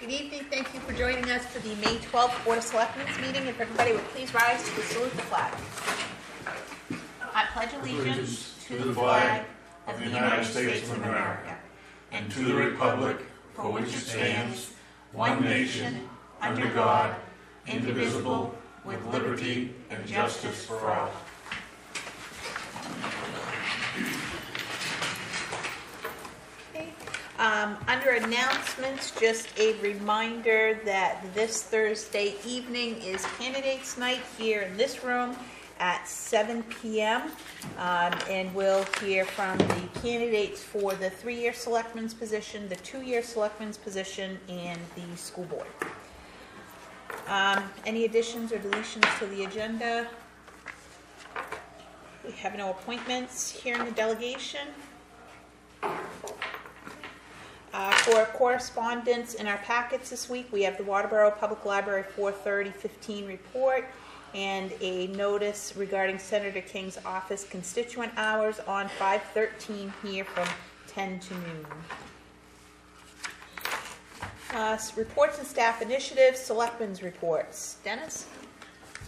Good evening. Thank you for joining us for the May 12th Board of Selectmen's meeting. If everybody would please rise to salute the flag. I pledge allegiance to the flag of the United States of America and to the republic for which it stands, one nation, under God, indivisible, with liberty and justice for all. Under announcements, just a reminder that this Thursday evening is Candidates Night here in this room at 7 p.m. And we'll hear from the candidates for the 3-year selectman's position, the 2-year selectman's position, and the school board. Any additions or deletions to the agenda? We have no appointments here in the delegation. For correspondence in our packets this week, we have the Waterboro Public Library 4/30/15 report and a notice regarding Senator King's office constituent hours on 5/13 here from 10 to noon. Reports and staff initiatives, selectmen's reports. Dennis?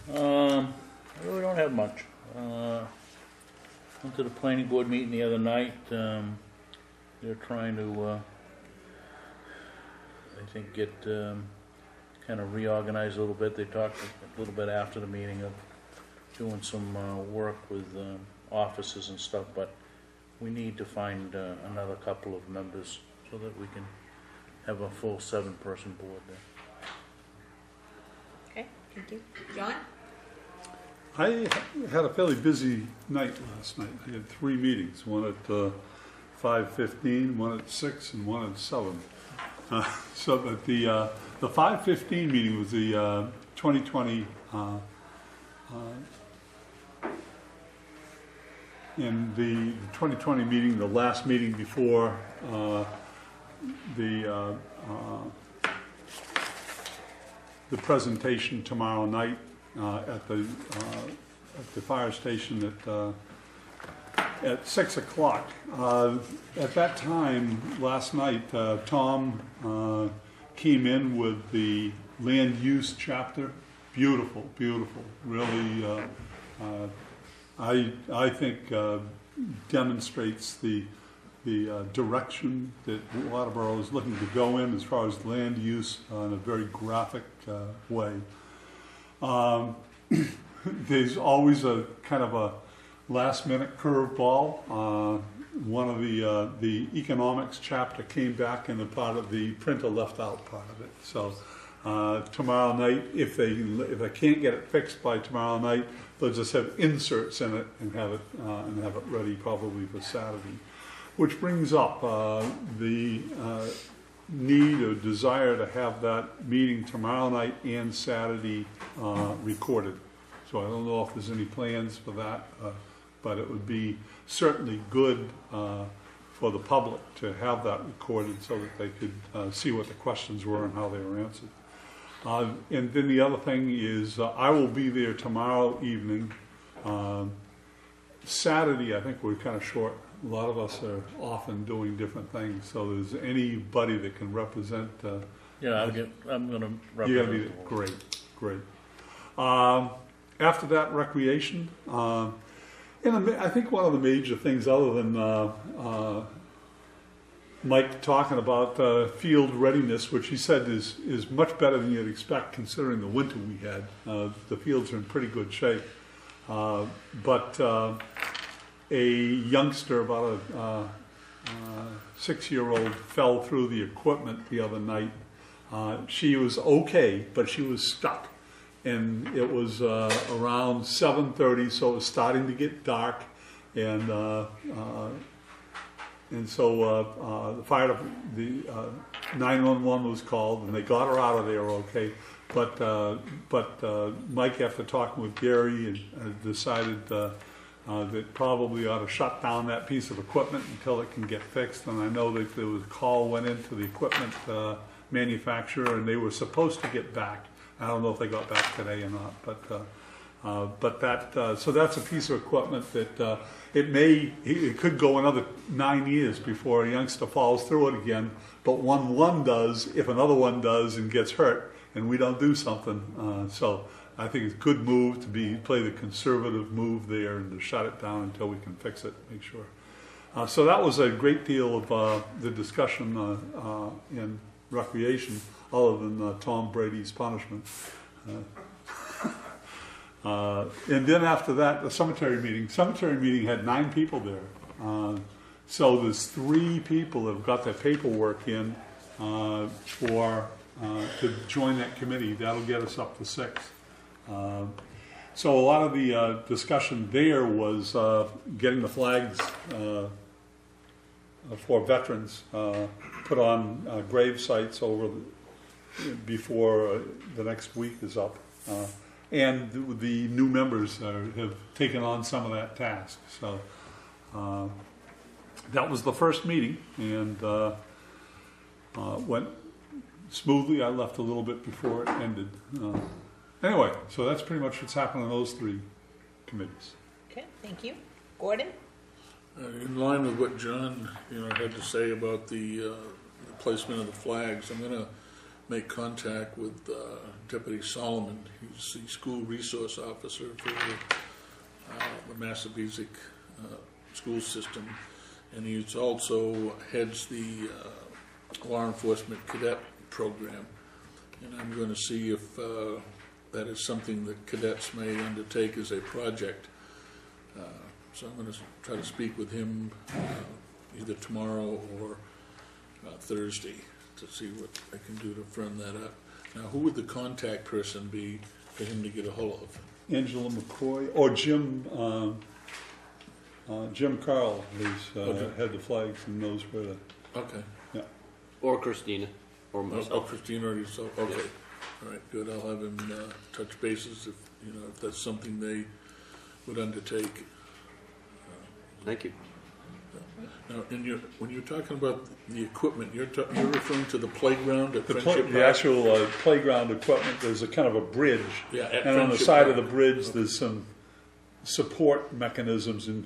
I really don't have much. Went to the planning board meeting the other night. They're trying to I think get kind of reorganized a little bit. They talked a little bit after the meeting of doing some work with offices and stuff, but we need to find another couple of members so that we can have a full 7-person board there. Okay, thank you. John? I had a fairly busy night last night. I had 3 meetings, one at 5:15, one at 6, and one at 7. So that the 5:15 meeting was the 2020 in the 2020 meeting, the last meeting before the presentation tomorrow night at the fire station at 6 o'clock. At that time, last night, Tom came in with the land use chapter. Beautiful, beautiful. Really, I think demonstrates the direction that Waterboro is looking to go in as far as land use in a very graphic way. There's always a kind of a last-minute curveball. One of the economics chapter came back, and a part of the printer left out part of it. So tomorrow night, if they can't get it fixed by tomorrow night, they'll just have inserts in it and have it ready probably for Saturday. Which brings up the need or desire to have that meeting tomorrow night and Saturday recorded. So I don't know if there's any plans for that. But it would be certainly good for the public to have that recorded so that they could see what the questions were and how they were answered. And then the other thing is I will be there tomorrow evening. Saturday, I think we're kind of short. A lot of us are often doing different things. So there's anybody that can represent. Yeah, I'm going to represent. You're going to be great. After that, recreation. And I think one of the major things, other than Mike talking about field readiness, which he said is much better than you'd expect considering the winter we had. The fields are in pretty good shape. But a youngster, about a 6-year-old, fell through the equipment the other night. She was okay, but she was stuck. And it was around 7:30, so it was starting to get dark, and so the 911 was called, and they got her out of there okay. But Mike, after talking with Gary, decided that probably ought to shut down that piece of equipment until it can get fixed. And I know that there was a call went into the equipment manufacturer, and they were supposed to get back. I don't know if they got back today or not, but So that's a piece of equipment that it could go another 9 years before a youngster falls through it again. But one does, if another one does and gets hurt, and we don't do something. So I think it's a good move to play the conservative move there and to shut it down until we can fix it, make sure. So that was a great deal of the discussion in recreation, other than Tom Brady's punishment. And then after that, the cemetery meeting had 9 people there. So there's 3 people that have got their paperwork in to join that committee. That'll get us up to 6. So a lot of the discussion there was getting the flags for veterans put on grave sites before the next week is up. And the new members have taken on some of that task. So that was the first meeting, and went smoothly. I left a little bit before it ended. Anyway, so that's pretty much what's happened on those 3 committees. Okay, thank you. Gordon? In line with what John, had to say about the placement of the flags, I'm going to make contact with Deputy Solomon. He's the school resource officer for the Massabesic school system, and he's also heads the law enforcement cadet program. And I'm going to see if that is something that cadets may undertake as a project. So I'm going to try to speak with him either tomorrow or Thursday to see what I can do to firm that up. Now, who would the contact person be for him to get a hold of? Angela McCoy or Jim Carl, who's had the flags and knows where to. Okay. Yeah. Or Christina, or myself. Oh, Christina or yourself. Okay. Yeah. All right. Good. I'll have him touch bases if that's something they would undertake. Thank you. Now, when you're talking about the equipment, you're referring to the playground at Friendship Park? The actual playground equipment. There's a kind of a bridge, yeah, and on the side of the bridge, there's some support mechanisms. And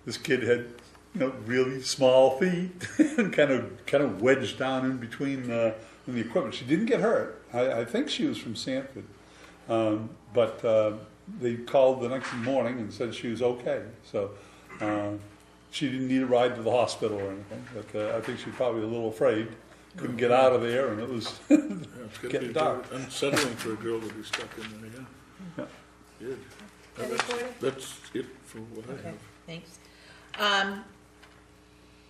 this kid had, really small feet, and kind of wedged down in between in the equipment. She didn't get hurt. I think she was from Sanford, but they called the next morning and said she was okay. So. She didn't need a ride to the hospital or anything, but I think she's probably a little afraid. Couldn't get out of there, and it was it's getting dark. Unsettling for a girl to be stuck in there. Yeah. Good. That's it for what I have. Thanks.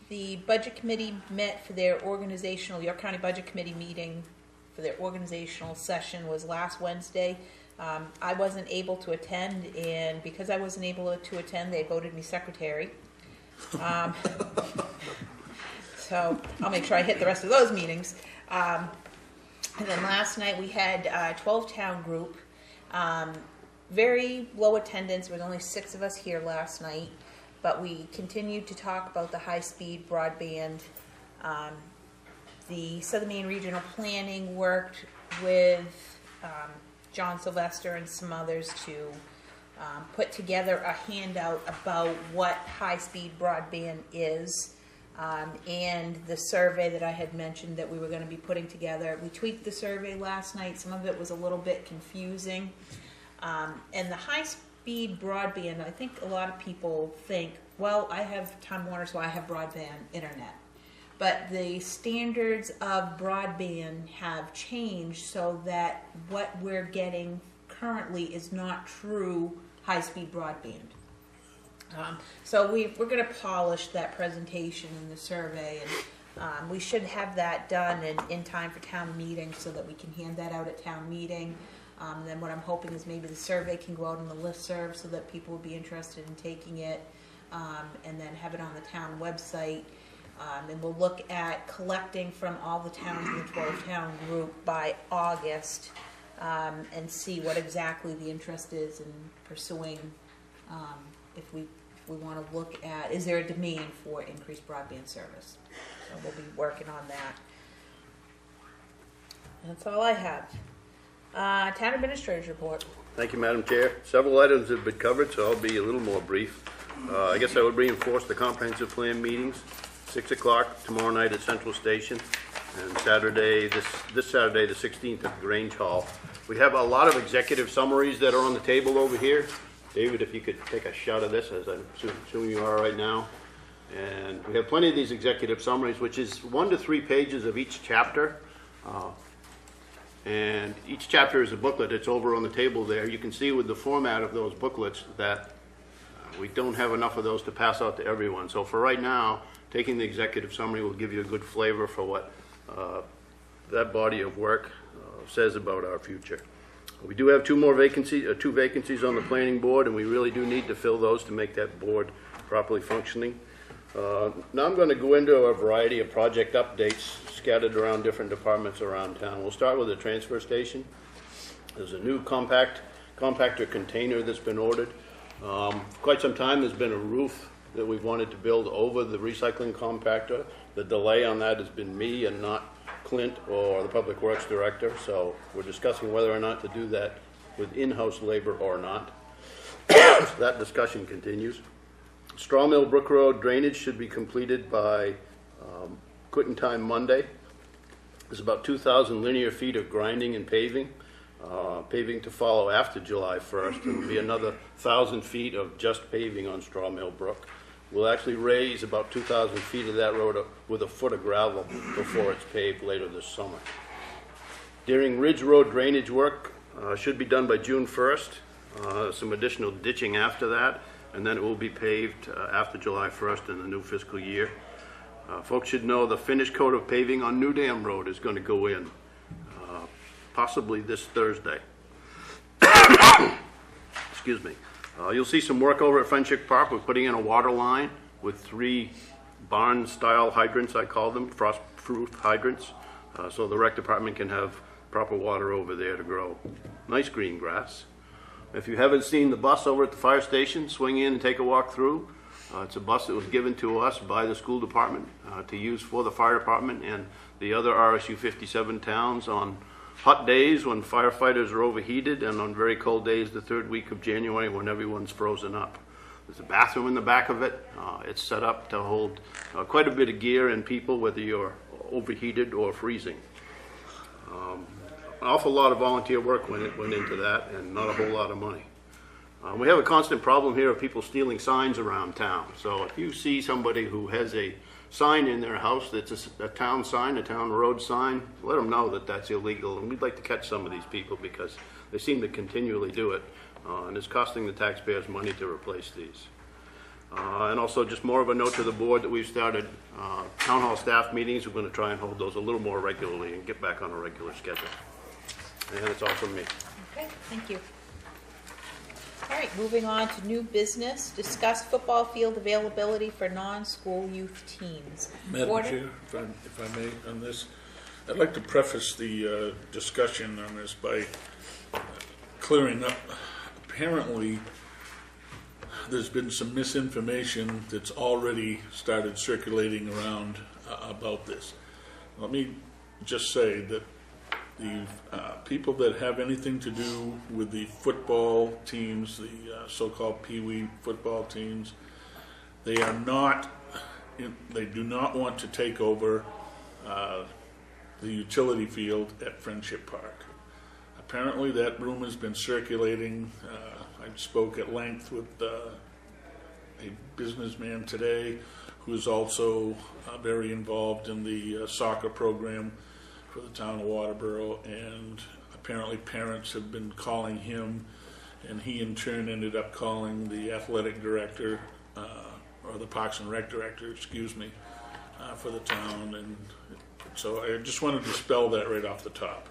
The budget committee met for their York County Budget Committee meeting for their organizational session was last Wednesday. I wasn't able to attend, and because I wasn't able to attend, they voted me secretary. So I'll make sure I hit the rest of those meetings. And then last night we had 12-town group. Very low attendance. There was only 6 of us here last night, but we continued to talk about the high-speed broadband. The Southern Maine Regional Planning worked with John Sylvester and some others to put together a handout about what high-speed broadband is, and the survey that I had mentioned that we were going to be putting together. We tweaked the survey last night. Some of it was a little bit confusing. And the high-speed broadband, I think a lot of people think, well, I have Time Warner, so I have broadband internet. But the standards of broadband have changed so that what we're getting currently is not true high-speed broadband. So we're going to polish that presentation in the survey, and we should have that done in time for town meeting so that we can hand that out at town meeting. Then what I'm hoping is maybe the survey can go out on the listserv so that people will be interested in taking it, and then have it on the town website. And we'll look at collecting from all the towns in the 12-town group by August, and see what exactly the interest is in pursuing, if we want to look at, is there a demand for increased broadband service? So we'll be working on that. That's all I have. Town Administrator's Report. Thank you, Madam Chair. Several items have been covered, so I'll be a little more brief. I guess I would reinforce the comprehensive plan meetings, 6 o'clock tomorrow night at Central Station, and Saturday, this Saturday, the 16th at Grange Hall. We have a lot of executive summaries that are on the table over here. David, if you could take a shot of this, as I'm assuming you are right now. And we have plenty of these executive summaries, which is 1 to 3 pages of each chapter. And each chapter is a booklet. It's over on the table there. You can see with the format of those booklets that we don't have enough of those to pass out to everyone. So for right now, taking the executive summary will give you a good flavor for what that body of work says about our future. We do have two vacancies on the planning board, and we really do need to fill those to make that board properly functioning. Now I'm going to go into a variety of project updates scattered around different departments around town. We'll start with the transfer station. There's a new compactor container that's been ordered. Quite some time there's been a roof that we've wanted to build over the recycling compactor. The delay on that has been me and not Clint or the Public Works Director, so we're discussing whether or not to do that with in-house labor or not. So that discussion continues. Straw Mill Brook Road drainage should be completed by quitting time Monday. There's about 2,000 linear feet of grinding and paving. Paving to follow after July 1st. There will be another 1,000 feet of just paving on Straw Mill Brook. We'll actually raise about 2,000 feet of that road up with a foot of gravel before it's paved later this summer. Deering Ridge Road drainage work should be done by June 1st. Some additional ditching after that, and then it will be paved after July 1st in the new fiscal year. Folks should know the finished coat of paving on New Dam Road is going to go in possibly this Thursday. Excuse me. You'll see some work over at Friendship Park. We're putting in a water line with 3 barn-style hydrants, I call them, frost-proof hydrants, so the rec department can have proper water over there to grow nice green grass. If you haven't seen the bus over at the fire station, swing in and take a walk through. It's a bus that was given to us by the school department to use for the fire department and the other RSU 57 towns on hot days when firefighters are overheated and on very cold days the 3rd week of January when everyone's frozen up. There's a bathroom in the back of it. It's set up to hold quite a bit of gear and people, whether you're overheated or freezing. An awful lot of volunteer work went into that, and not a whole lot of money. We have a constant problem here of people stealing signs around town. So if you see somebody who has a sign in their house that's a town sign, a town road sign, let them know that that's illegal. And we'd like to catch some of these people because they seem to continually do it, and it's costing the taxpayers money to replace these. And also just more of a note to the board that we've started town hall staff meetings. We're going to try and hold those a little more regularly and get back on a regular schedule. And that's all from me. Okay, thank you. All right, moving on to new business. Discuss football field availability for non-school youth teams. Madam Chair, if I may, on this, I'd like to preface the discussion on this by clearing up. Apparently, there's been some misinformation that's already started circulating around about this. Let me just say that the people that have anything to do with the football teams, the so-called Pee-wee football teams, they do not want to take over the utility field at Friendship Park. Apparently that rumor has been circulating. I spoke at length with a businessman today who is also very involved in the soccer program for the town of Waterboro, and apparently parents have been calling him, and he in turn ended up calling the athletic director, or the Parks and Rec director, excuse me, for the town. And so I just wanted to dispel that right off the top.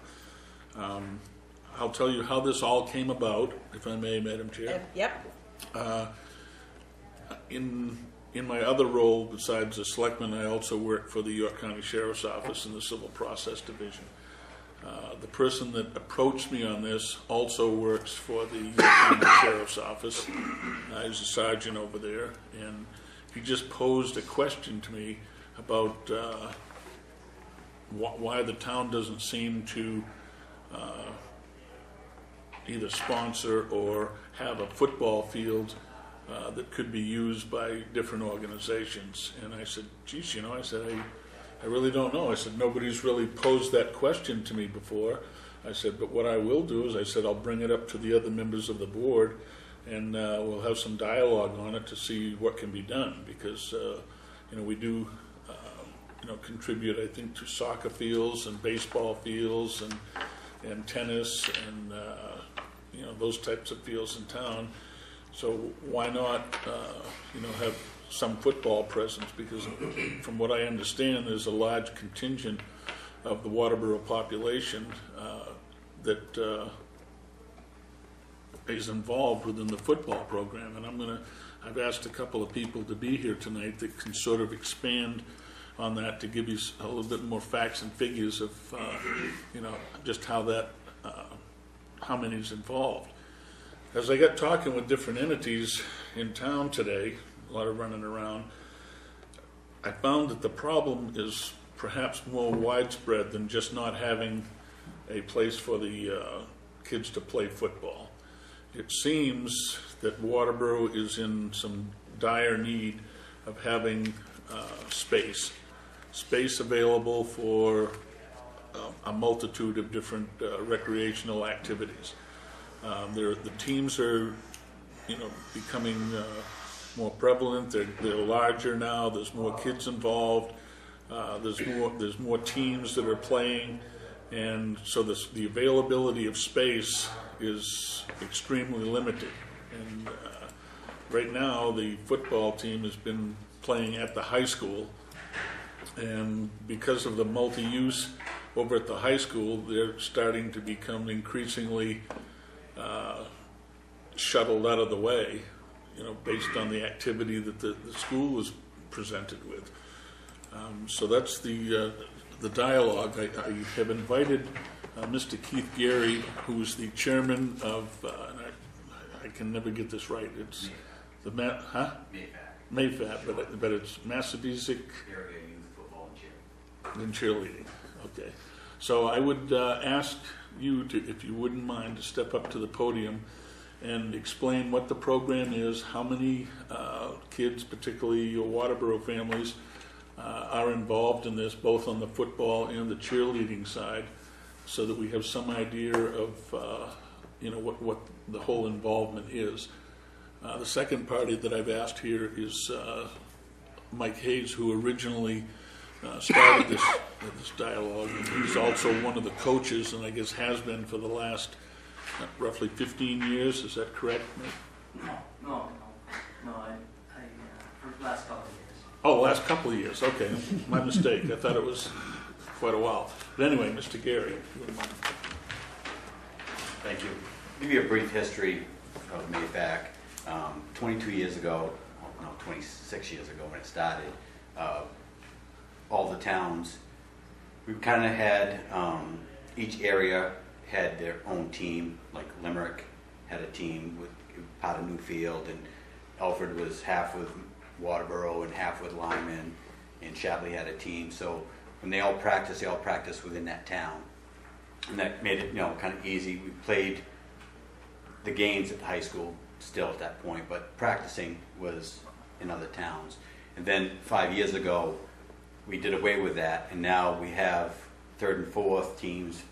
I'll tell you how this all came about, if I may, Madam Chair. Yep. In my other role, besides the Selectmen, I also work for the York County Sheriff's Office in the Civil Process Division. The person that approached me on this also works for the York County Sheriff's Office. He's a sergeant over there, and he just posed a question to me about why the town doesn't seem to either sponsor or have a football field that could be used by different organizations. And I said, geez, I said, I really don't know. I said, nobody's really posed that question to me before. I said, but what I will do is, I said, I'll bring it up to the other members of the board, and we'll have some dialogue on it to see what can be done, because we do contribute, I think, to soccer fields and baseball fields and tennis and those types of fields in town. So why not have some football presence, because from what I understand, there's a large contingent of the Waterboro population that is involved within the football program. And I've asked a couple of people to be here tonight that can sort of expand on that, to give you a little bit more facts and figures of just how many is involved. As I got talking with different entities in town today, a lot of running around, I found that the problem is perhaps more widespread than just not having a place for the kids to play football. It seems that Waterboro is in some dire need of having space available for a multitude of different recreational activities. The teams are, becoming more prevalent. They're larger now. There's more kids involved. There's more teams that are playing, and so the availability of space is extremely limited. And right now, the football team has been playing at the high school, and because of the multi-use over at the high school, they're starting to become increasingly shuttled out of the way, based on the activity that the school was presented with. So that's the dialogue. I have invited Mr. Keith Gary, who's the chairman of, and I can never get this right. It's the MAFAT, but it's Massapequa Area Youth Football and Cheerleading. Okay. So I would ask you to, if you wouldn't mind, to step up to the podium and explain what the program is, how many kids, particularly your Waterboro families, are involved in this, both on the football and the cheerleading side, so that we have some idea of what the whole involvement is. The second party that I've asked here is Mike Hayes, who originally started this dialogue. He's also one of the coaches, and I guess has been for the last roughly 15 years. Is that correct, Mike? No. For the last couple of years. Oh, last couple of years. Okay, my mistake. I thought it was quite a while. But anyway, Mr. Gary. Thank you. Give you a brief history of MAFAC. 22 years ago, 26 years ago when it started, all the towns, we kind of had, each area had their own team. Like Limerick had a team with part of Newfield, and Alfred was half with Waterboro and half with Lyman, and Shapley had a team. So when they all practiced within that town, and that made it kind of easy. We played the games at the high school still at that point, but practicing was in other towns. And then 5 years ago, we did away with that, and now we have 3rd and 4th teams,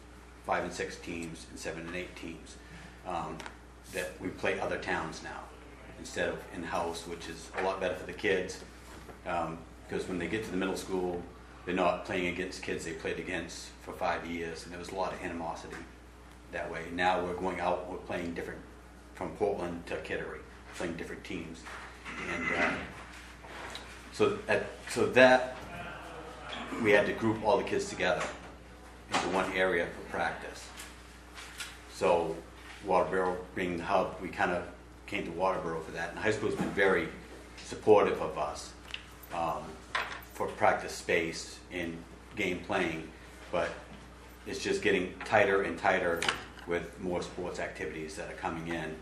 5 and 6 teams, and 7 and 8 teams that we play other towns now instead of in-house, which is a lot better for the kids, because when they get to the middle school, they're not playing against kids they played against for 5 years, and there was a lot of animosity that way. Now we're going out, we're playing different, from Portland to Kittery, playing different teams. And so that we had to group all the kids together into one area for practice. So Waterboro being the hub, we kind of came to Waterboro for that. And high school's been very supportive of us for practice space and game playing, but it's just getting tighter and tighter with more sports activities that are coming in.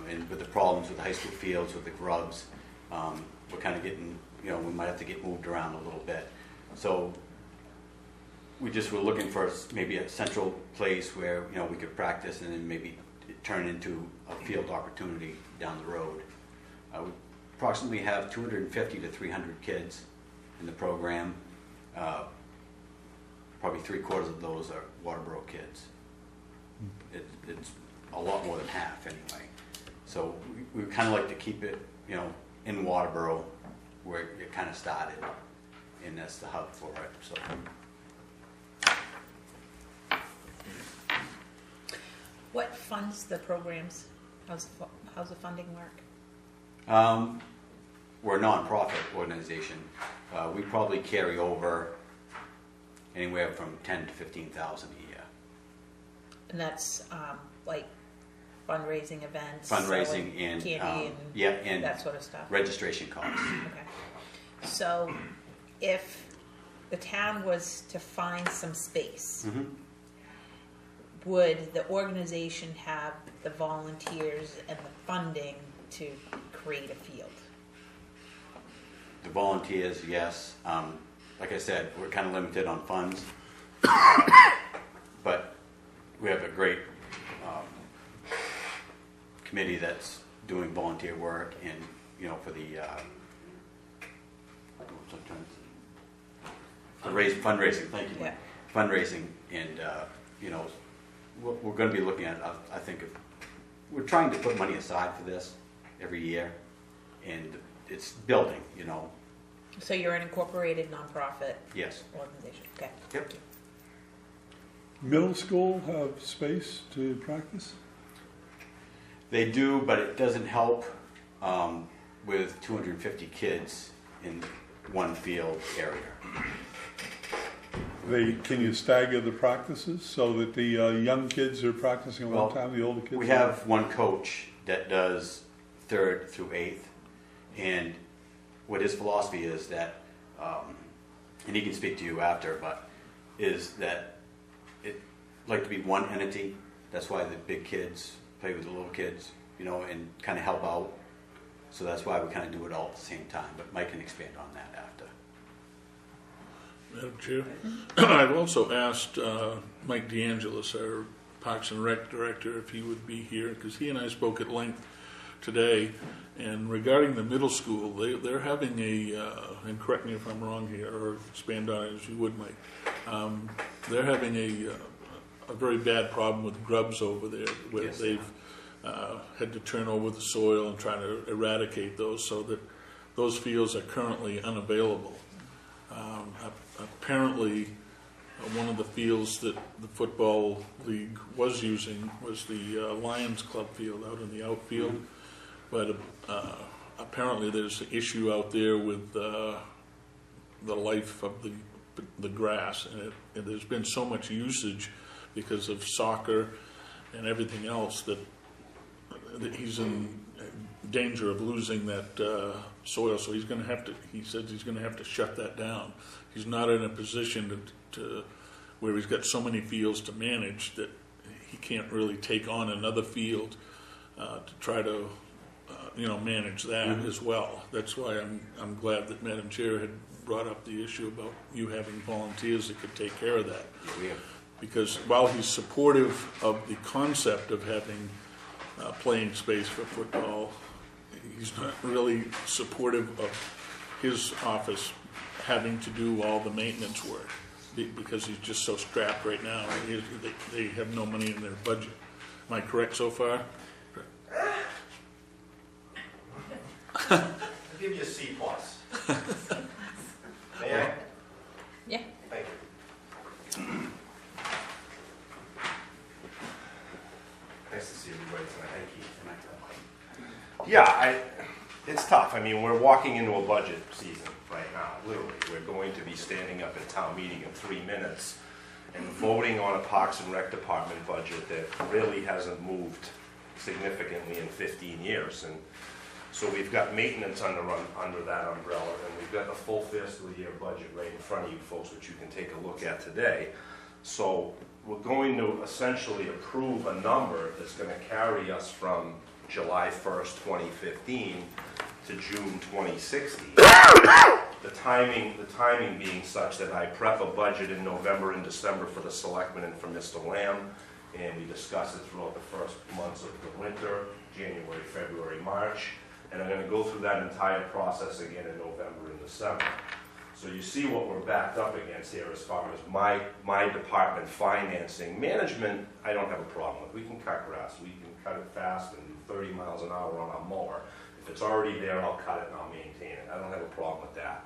And with the problems with the high school fields, with the grubs, we're kind of getting, we might have to get moved around a little bit. So we just were looking for maybe a central place where, we could practice, and then maybe turn into a field opportunity down the road. We approximately have 250 to 300 kids in the program. Probably 3/4 of those are Waterboro kids. It's a lot more than half anyway. So we kind of like to keep it, you know, in Waterboro where it kind of started, and that's the hub for it. So. What funds the programs? How's the funding work? We're a nonprofit organization. We probably carry over anywhere from $10,000 to $15,000 a year. And that's like fundraising events, Fundraising selling and candy and that sort of stuff. registration costs. Okay. So if the town was to find some space, would the organization have the volunteers and the funding to create a field? The volunteers, yes. Like I said, we're kind of limited on funds, but we have a great committee that's doing volunteer work, and you know, for the fundraising. Thank you. Yeah. Fundraising, and you know, what we're going to be looking at. I think we're trying to put money aside for this every year, and it's building. You know. So you're an incorporated nonprofit Yes. organization. Okay. Yep. Middle school have space to practice? They do, but it doesn't help with 250 kids in one field area. Can you stagger the practices so that the young kids are practicing at one time, the older kids? We have one coach that does 3rd through 8th, and what his philosophy is that, and he can speak to you after, but is that it like to be one entity. That's why the big kids play with the little kids, you know, and kind of help out. So that's why we kind of do it all at the same time. But Mike can expand on that after. Madam Chair, I've also asked Mike DeAngelis, our Parks and Rec Director, if he would be here, because he and I spoke at length today, and regarding the middle school, they're having and correct me if I'm wrong here, or expand on it as you would, Mike, they're having a very bad problem with grubs over there, where Yes. they've had to turn over the soil and try to eradicate those, so that those fields are currently unavailable. Apparently, one of the fields that the Football League was using was the Lions Club field out in the outfield. But apparently there's an issue out there with the life of the grass, and there's been so much usage because of soccer and everything else that he's in danger of losing that soil. So he's going to have to. He says he's going to have to shut that down. He's not in a position to where he's got so many fields to manage that he can't really take on another field to try to. Manage that as well. That's why I'm glad that Madam Chair had brought up the issue about you having volunteers that could take care of that. Yeah. Because while he's supportive of the concept of having playing space for football, he's not really supportive of his office having to do all the maintenance work because he's just so strapped right now. They have no money in their budget. Am I correct so far? I'll give you a C+. May I? Yeah. Thank you. Nice to see everybody tonight. Thank you. Yeah, it's tough. I mean, we're walking into a budget season right now, literally. We're going to be standing up at town meeting in 3 minutes and voting on a Parks and Rec Department budget that really hasn't moved significantly in 15 years. And so we've got maintenance under that umbrella, and we've got the full fiscal year budget right in front of you folks, which you can take a look at today. So we're going to essentially approve a number that's going to carry us from July 1st, 2015 to June 2016. The timing being such that I prep a budget in November and December for the Selectmen and for Mr. Lamb, and we discuss it throughout the first months of the winter, January, February, March, and I'm gonna go through that entire process again in November and December. So you see what we're backed up against here as far as my department financing. Management, I don't have a problem with. We can cut grass, we can cut it fast and 30 miles an hour on our mower. If it's already there, I'll cut it and I'll maintain it. I don't have a problem with that.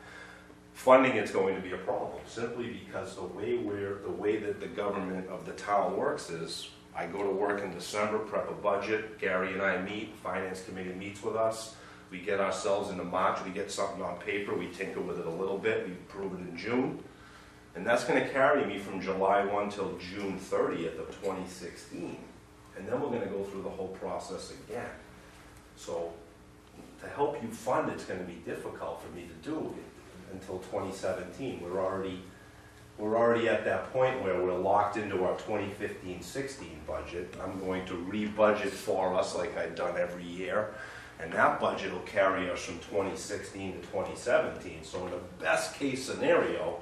Funding is going to be a problem, simply because the way that the government of the town works is, I go to work in December, prep a budget, Gary and I meet, Finance Committee meets with us, we get ourselves into March, we get something on paper, we tinker with it a little bit, we approve it in June, and that's gonna carry me from July 1 till June 30th of 2016, and then we're gonna go through the whole process again. So, to help you fund, it's gonna be difficult for me to do until 2017. We're already at that point where we're locked into our 2015-16 budget. I'm going to re-budget for us like I've done every year, and that budget will carry us from 2016 to 2017. So in the best case scenario,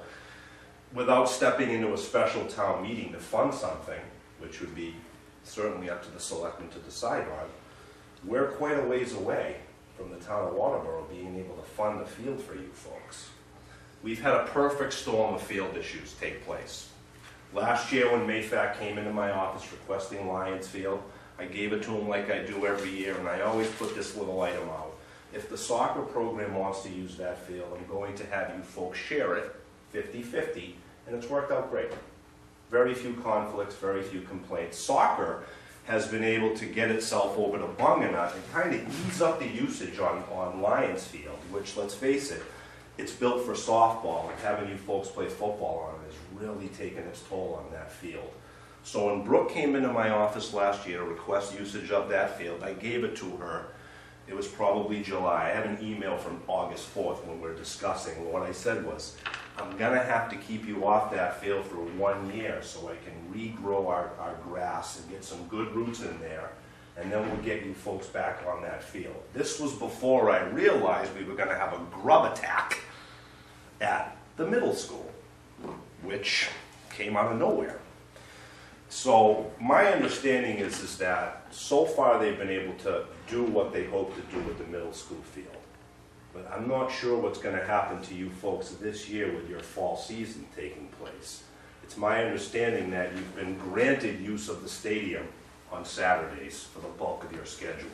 without stepping into a special town meeting to fund something, which would be certainly up to the selectmen to decide on, we're quite a ways away from the town of Waterboro being able to fund the field for you folks. We've had a perfect storm of field issues take place. Last year when Mayfac came into my office requesting Lions Field, I gave it to them like I do every year, and I always put this little item out. If the soccer program wants to use that field, I'm going to have you folks share it 50-50, and it's worked out great. Very few conflicts, very few complaints. Soccer has been able to get itself over to Bunganut and kind of ease up the usage on Lions Field, which, let's face it, it's built for softball, and having you folks play football on it has really taken its toll on that field. So when Brooke came into my office last year to request usage of that field, I gave it to her. It was probably July. I have an email from August 4th when we're discussing. What I said was, I'm gonna have to keep you off that field for 1 year so I can regrow our grass and get some good roots in there, and then we'll get you folks back on that field. This was before I realized we were gonna have a grub attack at the middle school, which came out of nowhere. So my understanding is that so far they've been able to do what they hope to do with the middle school field. But I'm not sure what's going to happen to you folks this year with your fall season taking place. It's my understanding that you've been granted use of the stadium on Saturdays for the bulk of your schedule.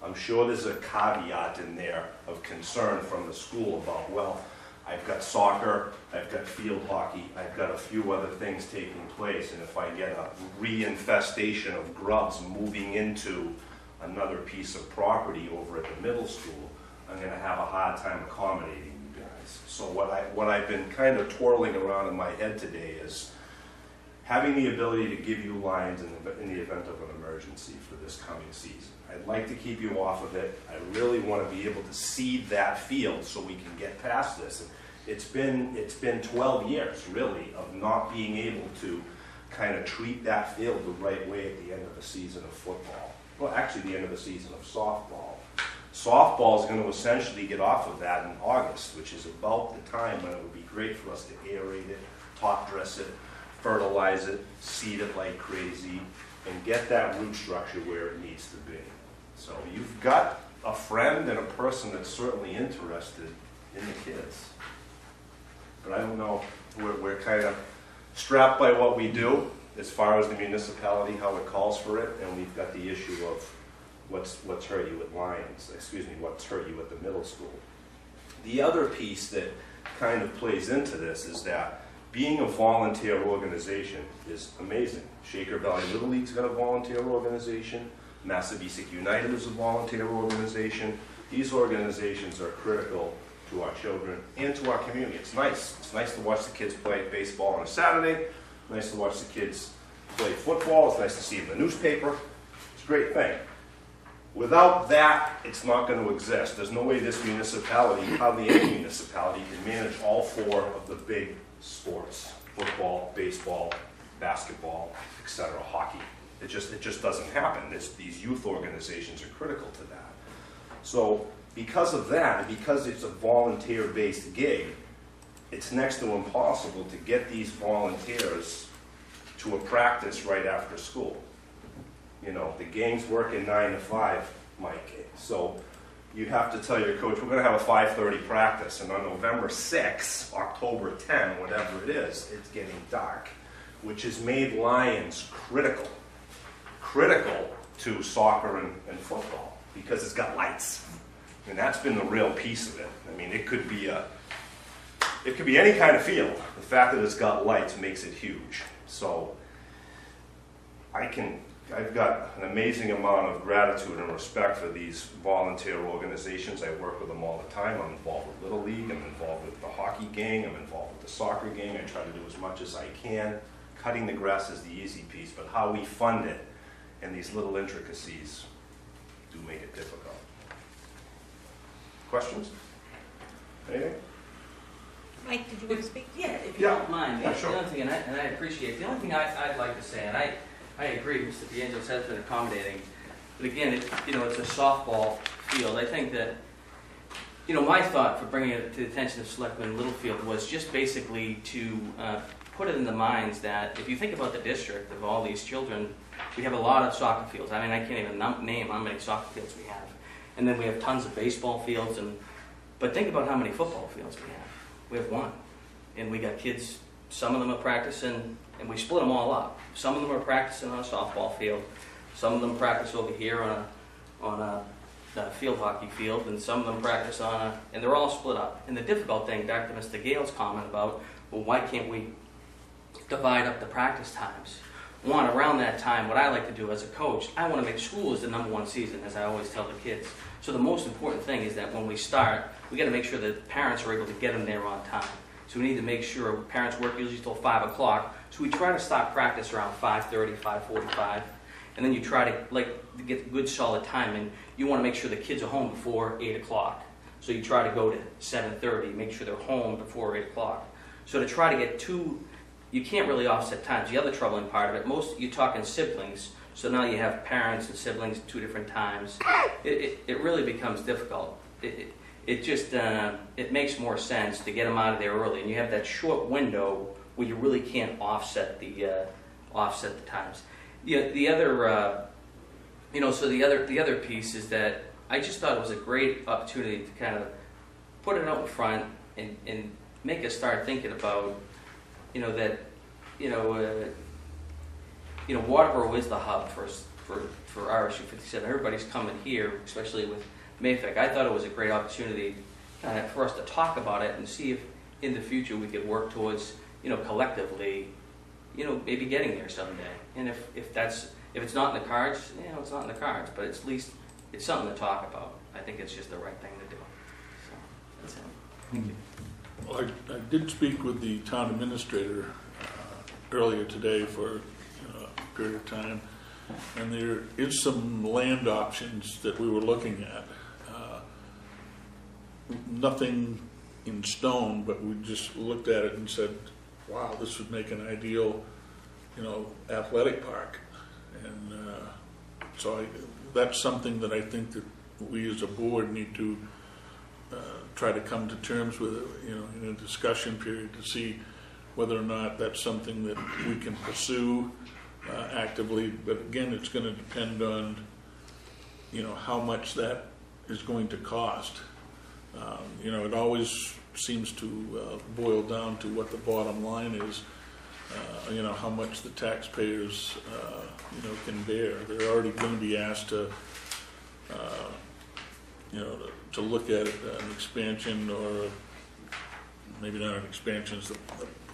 I'm sure there's a caveat in there of concern from the school about, well, I've got soccer, I've got field hockey, I've got a few other things taking place, and if I get a reinfestation of grubs moving into another piece of property over at the middle school, I'm going to have a hard time accommodating you guys. So what I've been kind of twirling around in my head today is having the ability to give you lines in the event of an emergency for this coming season. I'd like to keep you off of it. I really want to be able to seed that field so we can get past this. And it's been 12 years, really, of not being able to kind of treat that field the right way at the end of the season of football. Well, actually, the end of the season of softball. Softball is going to essentially get off of that in August, which is about the time when it would be great for us to aerate it, top dress it, fertilize it, seed it like crazy, and get that root structure where it needs to be. So you've got a friend and a person that's certainly interested in the kids. But I don't know, we're kind of strapped by what we do as far as the municipality, how it calls for it, and we've got the issue of what's hurt you at Lions, what's hurt you at the middle school. The other piece that kind of plays into this is that being a volunteer organization is amazing. Shaker Valley Little League's got a volunteer organization. Massabesic United is a volunteer organization. These organizations are critical to our children and to our community. It's nice. It's nice to watch the kids play baseball on a Saturday. Nice to watch the kids play football. It's nice to see it in the newspaper. It's a great thing. Without that, it's not going to exist. There's no way this municipality, hardly any municipality, can manage all four of the big sports: football, baseball, basketball, etc., hockey. It just doesn't happen. These youth organizations are critical to that. So because of that, because it's a volunteer-based gig, it's next to impossible to get these volunteers to a practice right after school. You know, the game's working 9 to 5, Mike. So you have to tell your coach, we're going to have a 5:30 practice, and on November 6, October 10, whatever it is, it's getting dark, which has made Lions critical to soccer and football, because it's got lights. And that's been the real piece of it. I mean, it could be any kind of field. The fact that it's got lights makes it huge. So I've got an amazing amount of gratitude and respect for these volunteer organizations. I work with them all the time. I'm involved with Little League, I'm involved with the hockey gang, I'm involved with the soccer gang. I try to do as much as I can. Cutting the grass is the easy piece, but how we fund it and these little intricacies do make it difficult. Questions? Anything? Mike, did you want to speak? Yeah, if you Yeah. don't mind. Yeah, sure. The only thing, and I appreciate, the only thing I'd like to say, and I agree, Mr. DeAngelis has been accommodating, but again, it's a softball field. I think that, my thought for bringing it to the attention of Selectmen Littlefield was just basically to put it in the minds that if you think about the district of all these children, we have a lot of soccer fields. I mean, I can't even name how many soccer fields we have. And then we have tons of baseball fields, but think about how many football fields we have. We have one. And we got kids, some of them are practicing, and we split them all up. Some of them are practicing on a softball field, some of them practice over here on a field hockey field, and some of them practice and they're all split up. And the difficult thing, back to Mr. Gale's comment about, well, why can't we divide up the practice times? One, around that time, what I like to do as a coach, I want to make school is the #1 season, as I always tell the kids. So the most important thing is that when we start, we got to make sure that parents are able to get them there on time. So we need to make sure parents work usually till 5 o'clock. So we try to start practice around 5:30, 5:45, and then you try to get good solid time. And you want to make sure the kids are home before 8 o'clock. So you try to go to 7:30, make sure they're home before 8 o'clock. So to try to get you can't really offset times. The other troubling part of it, you're talking siblings, so now you have parents and siblings at 2 different times. It really becomes difficult. It just makes more sense to get them out of there early, and you have that short window where you really can't offset the times. The other piece is that I just thought it was a great opportunity to kind of put it out in front and make us start thinking about Waterboro is the hub for RSU 57. Everybody's coming here, especially with Mayfic. I thought it was a great opportunity for us to talk about it and see if in the future we could work towards, collectively, maybe getting there someday. And if it's not in the cards, it's not in the cards. But at least it's something to talk about. I think it's just the right thing to do. So that's it. Thank you. Well, I did speak with the town administrator earlier today for a period of time, and there is some land options that we were looking at. Nothing in stone, but we just looked at it and said, wow, this would make an ideal, athletic park. And so that's something that I think that we as a board need to try to come to terms with, in a discussion period to see whether or not that's something that we can pursue actively. But again, it's going to depend on, how much that is going to cost. It always seems to boil down to what the bottom line is, how much the taxpayers, can bear. They're already going to be asked to look at an expansion, or maybe not an expansion is the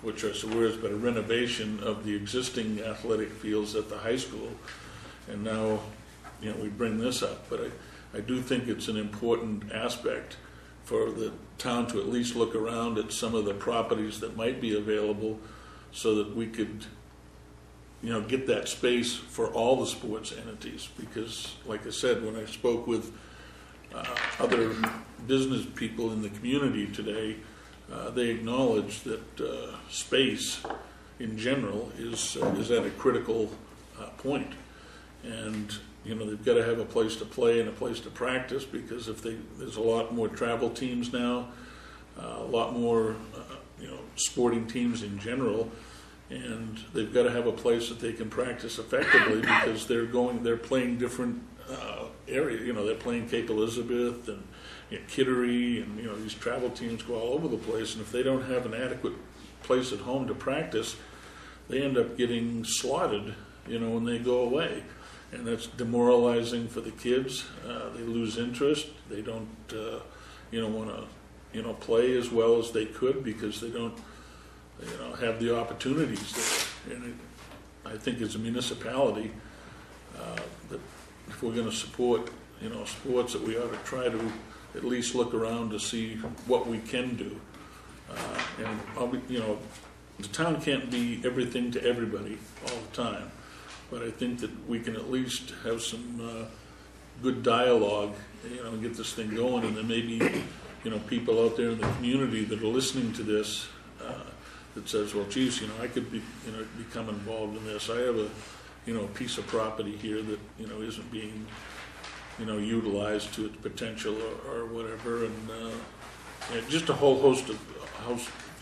poor choice of words, but a renovation of the existing athletic fields at the high school. And now, we bring this up, but I do think it's an important aspect for the town to at least look around at some of the properties that might be available so that we could, get that space for all the sports entities. Because, like I said, when I spoke with other business people in the community today, they acknowledge that space in general is at a critical point. And they've got to have a place to play and a place to practice, because there's a lot more travel teams now, a lot more sporting teams in general, and they've got to have a place that they can practice effectively because they're playing different areas. You know, they're playing Cape Elizabeth and Kittery, and these travel teams go all over the place. And if they don't have an adequate place at home to practice, they end up getting slaughtered. When they go away, and that's demoralizing for the kids. They lose interest. They don't want to play as well as they could because they don't have the opportunities there. And I think as a municipality, that if we're going to support sports, that we ought to try to at least look around to see what we can do. The town can't be everything to everybody all the time, but I think that we can at least have some good dialogue, and get this thing going, and then maybe people out there in the community that are listening to this that says, well, geez, I could become involved in this. I have a piece of property here that isn't being utilized to its potential or whatever, and just a whole host of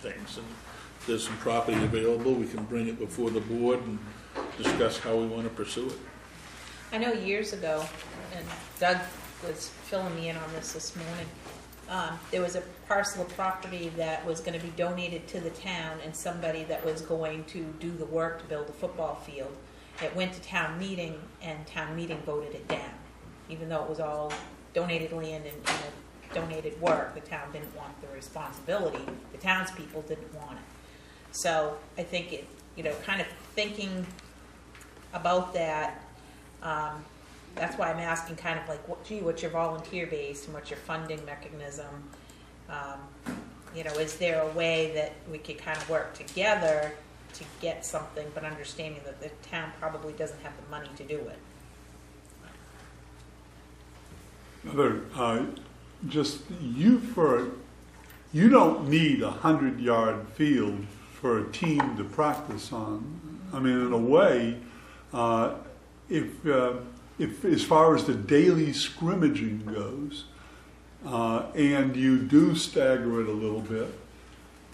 things. And if there's some property available, we can bring it before the board and discuss how we want to pursue it. I know years ago, and Doug was filling me in on this morning, there was a parcel of property that was going to be donated to the town, and somebody that was going to do the work to build a football field. It went to town meeting, and town meeting voted it down. Even though it was all donated land and donated work, the town didn't want the responsibility. The townspeople didn't want it. So I think it, kind of thinking about that, that's why I'm asking kind of like, what's your volunteer base and what's your funding mechanism? Is there a way that we could kind of work together to get something, but understanding that the town probably doesn't have the money to do it? You don't need a 100-yard field for a team to practice on. I mean, in a way, if as far as the daily scrimmaging goes, and you do stagger it a little bit,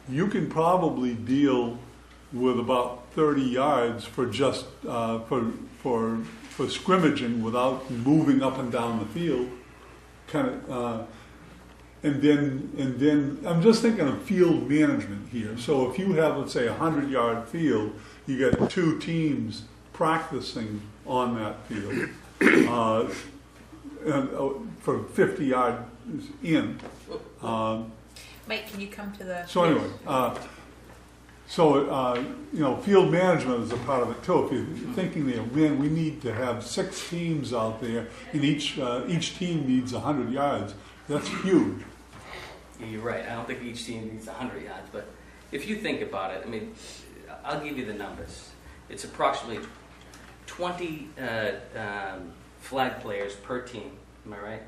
you can probably deal with about 30 yards for just for scrimmaging without moving up and down the field. And then I'm just thinking of field management here. So if you have, let's say, a 100-yard field, you get two teams practicing on that field for 50 yards in. Mike, can you come to the... So anyway, field management is a part of it too. If you're thinking there, man, we need to have 6 teams out there, and each team needs 100 yards. That's huge. You're right. I don't think each team needs 100 yards, but if you think about it, I mean, I'll give you the numbers. It's approximately 20 flag players per team. Am I right?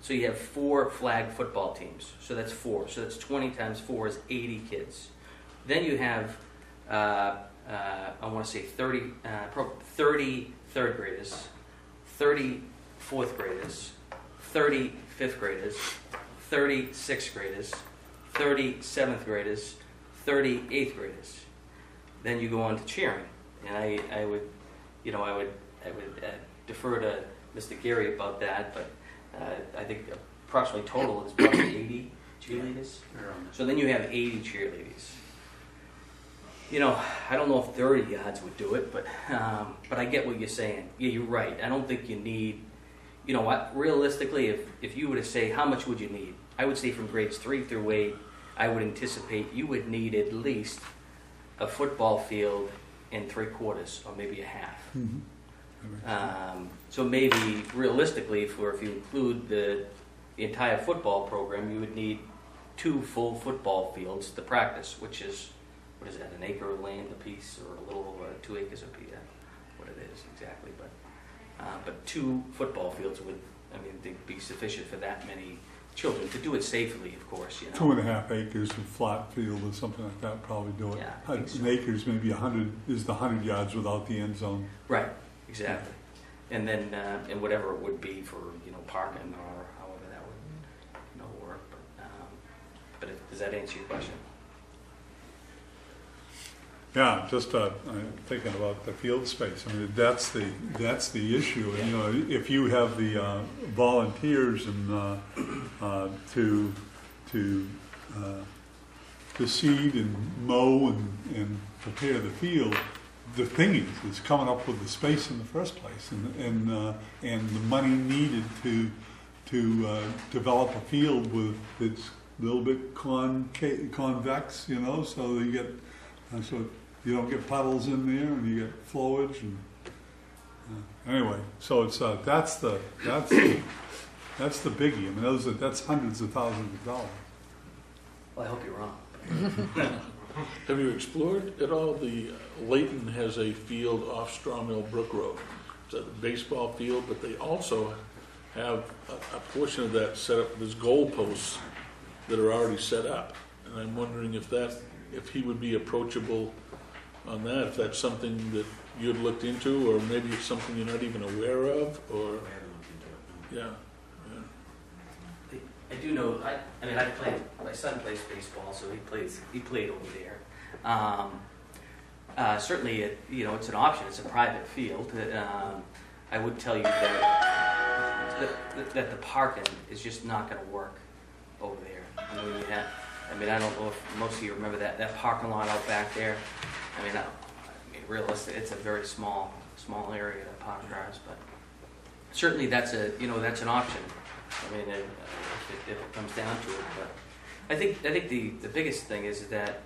So you have 4 flag football teams. So that's 4. So that's 20 times 4 is 80 kids. Then you have, I want to say 30 third graders, 30 fourth graders, 30 fifth graders, 30 6th graders, 30 7th graders, 30 8th graders. Then you go on to cheering, and I would defer to Mr. Gary about that, but I think approximately total is probably 80 cheerleaders. So then you have 80 cheerleaders. I don't know if 30 yards would do it, but I get what you're saying. Yeah, you're right. I don't think you need, realistically, if you were to say how much would you need, I would say from grades 3 through 8, I would anticipate you would need at least a football field and 3/4 or maybe a half. Mm-hmm. So maybe realistically, if you include the entire football program, you would need 2 full football fields to practice, which is, what is that, an acre of land a piece, or a little over 2 acres a piece? What it is exactly, but 2 football fields would, they'd be sufficient for that many children to do it safely, of course. 2.5 acres of flat field or something like that probably do it. Yeah, I think so. An acre is maybe 100 is the 100 yards without the end zone. Right, exactly. And then and whatever it would be for parking or however that would work. But does that answer your question? Yeah, just I'm thinking about the field space. I mean, that's the issue. And, you know, if you have the volunteers and to seed and mow and prepare the field, the thing is coming up with the space in the first place, and the money needed to develop a field with it's a little bit convex, you know, so you get so you don't get puddles in there, and you get flowage, and anyway, so it's that's the biggie. I mean, that's hundreds of thousands of dollars. Well, I hope you're wrong. Have you explored at all Layton has a field off Straw Mill Brook Road. It's a baseball field, but they also have a portion of that set up, there's goalposts that are already set up. And I'm wondering if he would be approachable on that, if that's something that you had looked into, or maybe it's something you're not even aware of, or, yeah. I do know. I mean, my son plays baseball, so he played over there. Certainly, it's an option. It's a private field. I would tell you that the parking is just not going to work over there. I don't know if most of you remember that parking lot out back there. I mean, realistically, it's a very small area to park cars, but certainly that's an option. I mean, if it comes down to it, but I think the biggest thing is that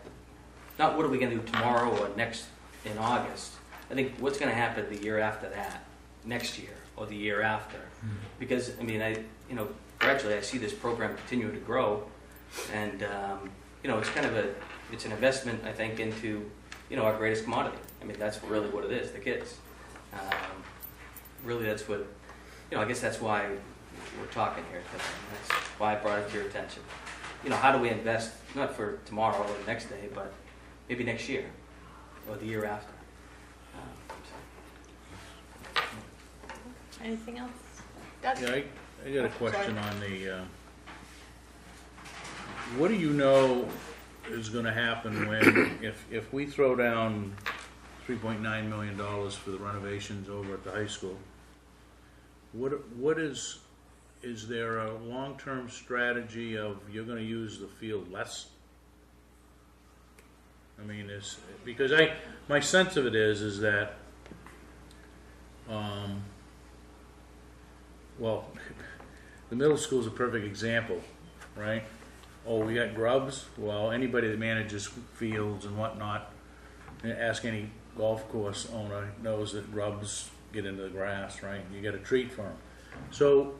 not what are we going to do tomorrow or next in August. I think what's going to happen the year after that, next year or the year after, because I mean, gradually I see this program continue to grow, and it's kind of it's an investment, I think, into our greatest commodity. I mean, that's really what it is, the kids. Really, that's what I guess that's why we're talking here today. That's why I brought it to your attention. How do we invest, not for tomorrow or the next day, but maybe next year or the year after? Anything else? Doug? Yeah, I got a question on the, what do you know is gonna happen when, if we throw down $3.9 million for the renovations over at the high school, what is there a long-term strategy of you're gonna use the field less? I mean, because my sense of it is that, well, the middle school is a perfect example, right? Oh, we got grubs? Well, anybody that manages fields and whatnot, ask any golf course owner, knows that grubs get into the grass, right? You got to treat for them. So,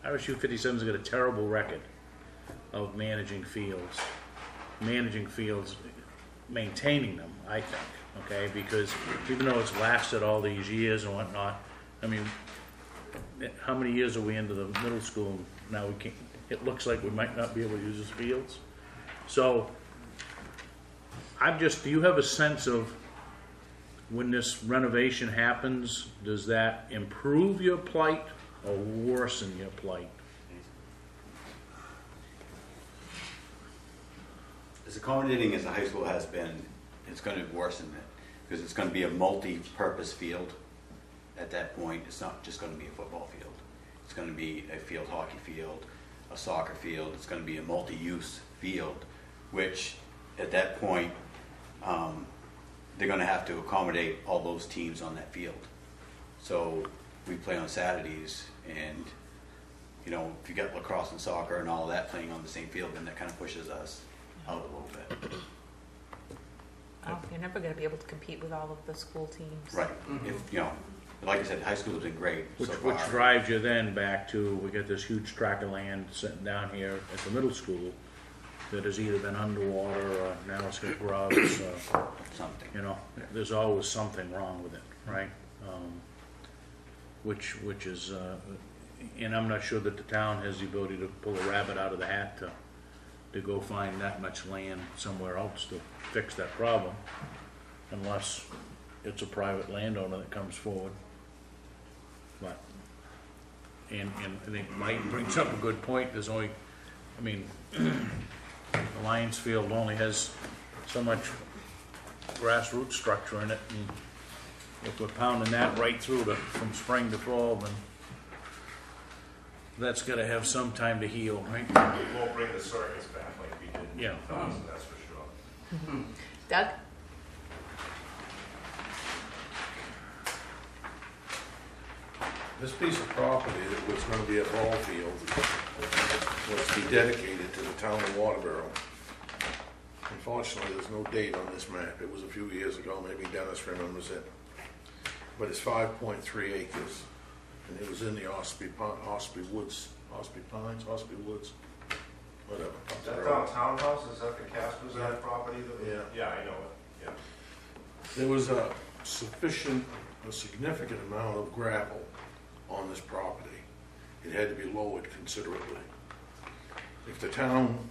RSU 57's got a terrible record of managing fields, maintaining them, I think, okay? Because even though it's lasted all these years and whatnot, I mean, how many years are we into the middle school now? It looks like we might not be able to use those fields. So, do you have a sense of when this renovation happens, does that improve your plight or worsen your plight? As accommodating as the high school has been, it's going to worsen it, because it's going to be a multi-purpose field. At that point, it's not just going to be a football field. It's going to be a field hockey field, a soccer field. It's going to be a multi-use field, which at that point, they're going to have to accommodate all those teams on that field. So we play on Saturdays, and if you got lacrosse and soccer and all of that playing on the same field, then that kind of pushes us out a little bit. Oh, you're never going to be able to compete with all of the school teams. Right. If like I said, high school has been great so far. Which drives you then back to, we got this huge tract of land sitting down here at the middle school that has either been underwater or now it's got grubs. Something. There's always something wrong with it, right? Which is, and I'm not sure that the town has the ability to pull a rabbit out of the hat to go find that much land somewhere else to fix that problem, unless it's a private landowner that comes forward. But, and I think Mike brings up a good point. There's only, the Lions Field only has so much grassroots structure in it, and if we're pounding that right through from spring to fall, then that's gotta have some time to heal, right? We won't bring the circus back like we did in Yeah. 2000, that's for sure. Doug? This piece of property that was gonna be a ball field was to be dedicated to the town of Waterboro. Unfortunately, there's no date on this map. It was a few years ago, maybe Dennis remembers it. But it's 5.3 acres, and it was in the Ospey Woods, whatever. Is that the townhouse, is that the Casper's Yeah. property? Yeah. Yeah, I know it, yeah. There was a significant amount of gravel on this property. It had to be lowered considerably. If the town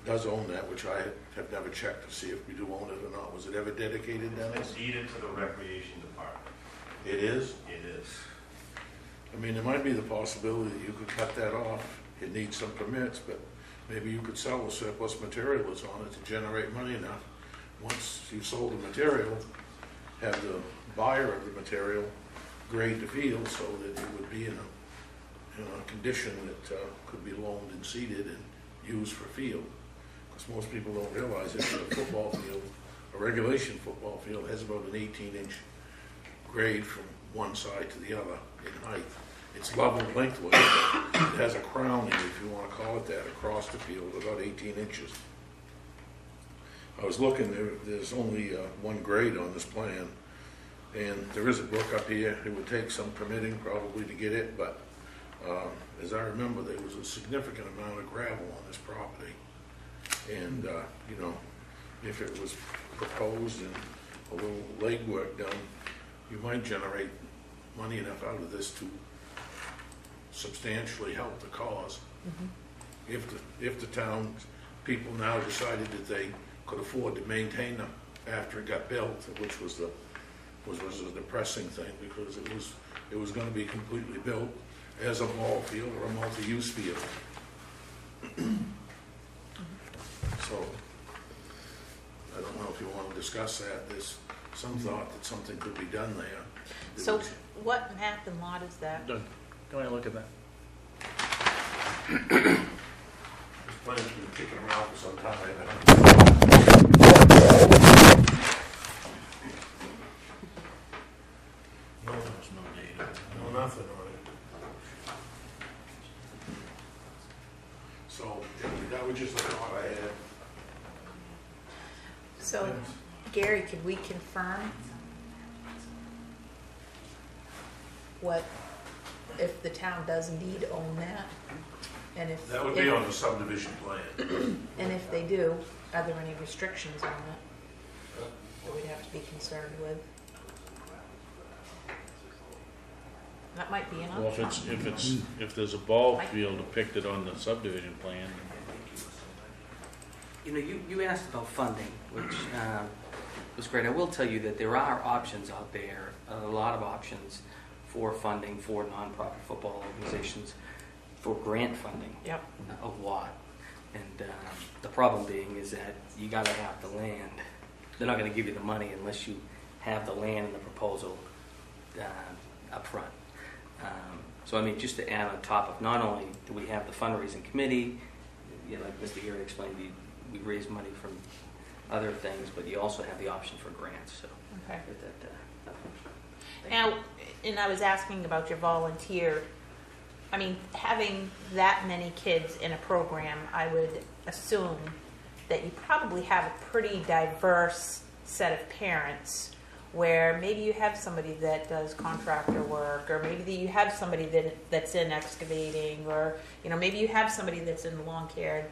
does own that, which I have never checked to see if we do own it or not, was it ever dedicated, Dennis? It's deeded to the recreation department. It is? It is. I mean, there might be the possibility that you could cut that off. It needs some permits, but maybe you could sell the surplus material that's on it to generate money enough. Once you've sold the material, have the buyer of the material grade the field so that it would be in a condition that could be loaned and seeded and used for field. Because most people don't realize that a football field, a regulation football field, has about an 18-inch grade from one side to the other in height. It's level lengthwise. It has a crowning, if you want to call it that, across the field, about 18 inches. I was looking, there's only one grade on this plan, and there is a brook up here. It would take some permitting probably to get it, but as I remember, there was a significant amount of gravel on this property. And, you know, if it was proposed and a little legwork done, you might generate money enough out of this to substantially help the cause. If the town people now decided that they could afford to maintain them after it got built, which was a depressing thing, because it was going to be completely built as a ball field or a multi-use field. So I don't know if you want to discuss that. There's some thought that something could be done there. So what map and lot is that? Doug, go ahead and look at that. This plan's been kicking around for some time. No, there's no data. No, nothing on it. So that was just a thought I had. So, Gary, could we confirm what, if the town does indeed own that? And if That would be on the subdivision plan. And if they do, are there any restrictions on it that we'd have to be concerned with? That might be an Well, option. if there's a ball field depicted on the subdivision plan, You know, you asked about funding, which was great. I will tell you that there are options out there, a lot of options for funding for nonprofit football organizations, for grant funding. Yep. A lot. And the problem being is that you got to have the land. They're not going to give you the money unless you have the land in the proposal up front. So I mean, just to add on top of, not only do we have the fundraising committee, you know, like Mr. Gary explained, we raise money from other things, but you also have the option for grants. So Okay. that, Now, and I was asking about your volunteer. I mean, having that many kids in a program, I would assume that you probably have a pretty diverse set of parents, where maybe you have somebody that does contractor work, or maybe you have somebody that's in excavating, or you know, maybe you have somebody that's in lawn care.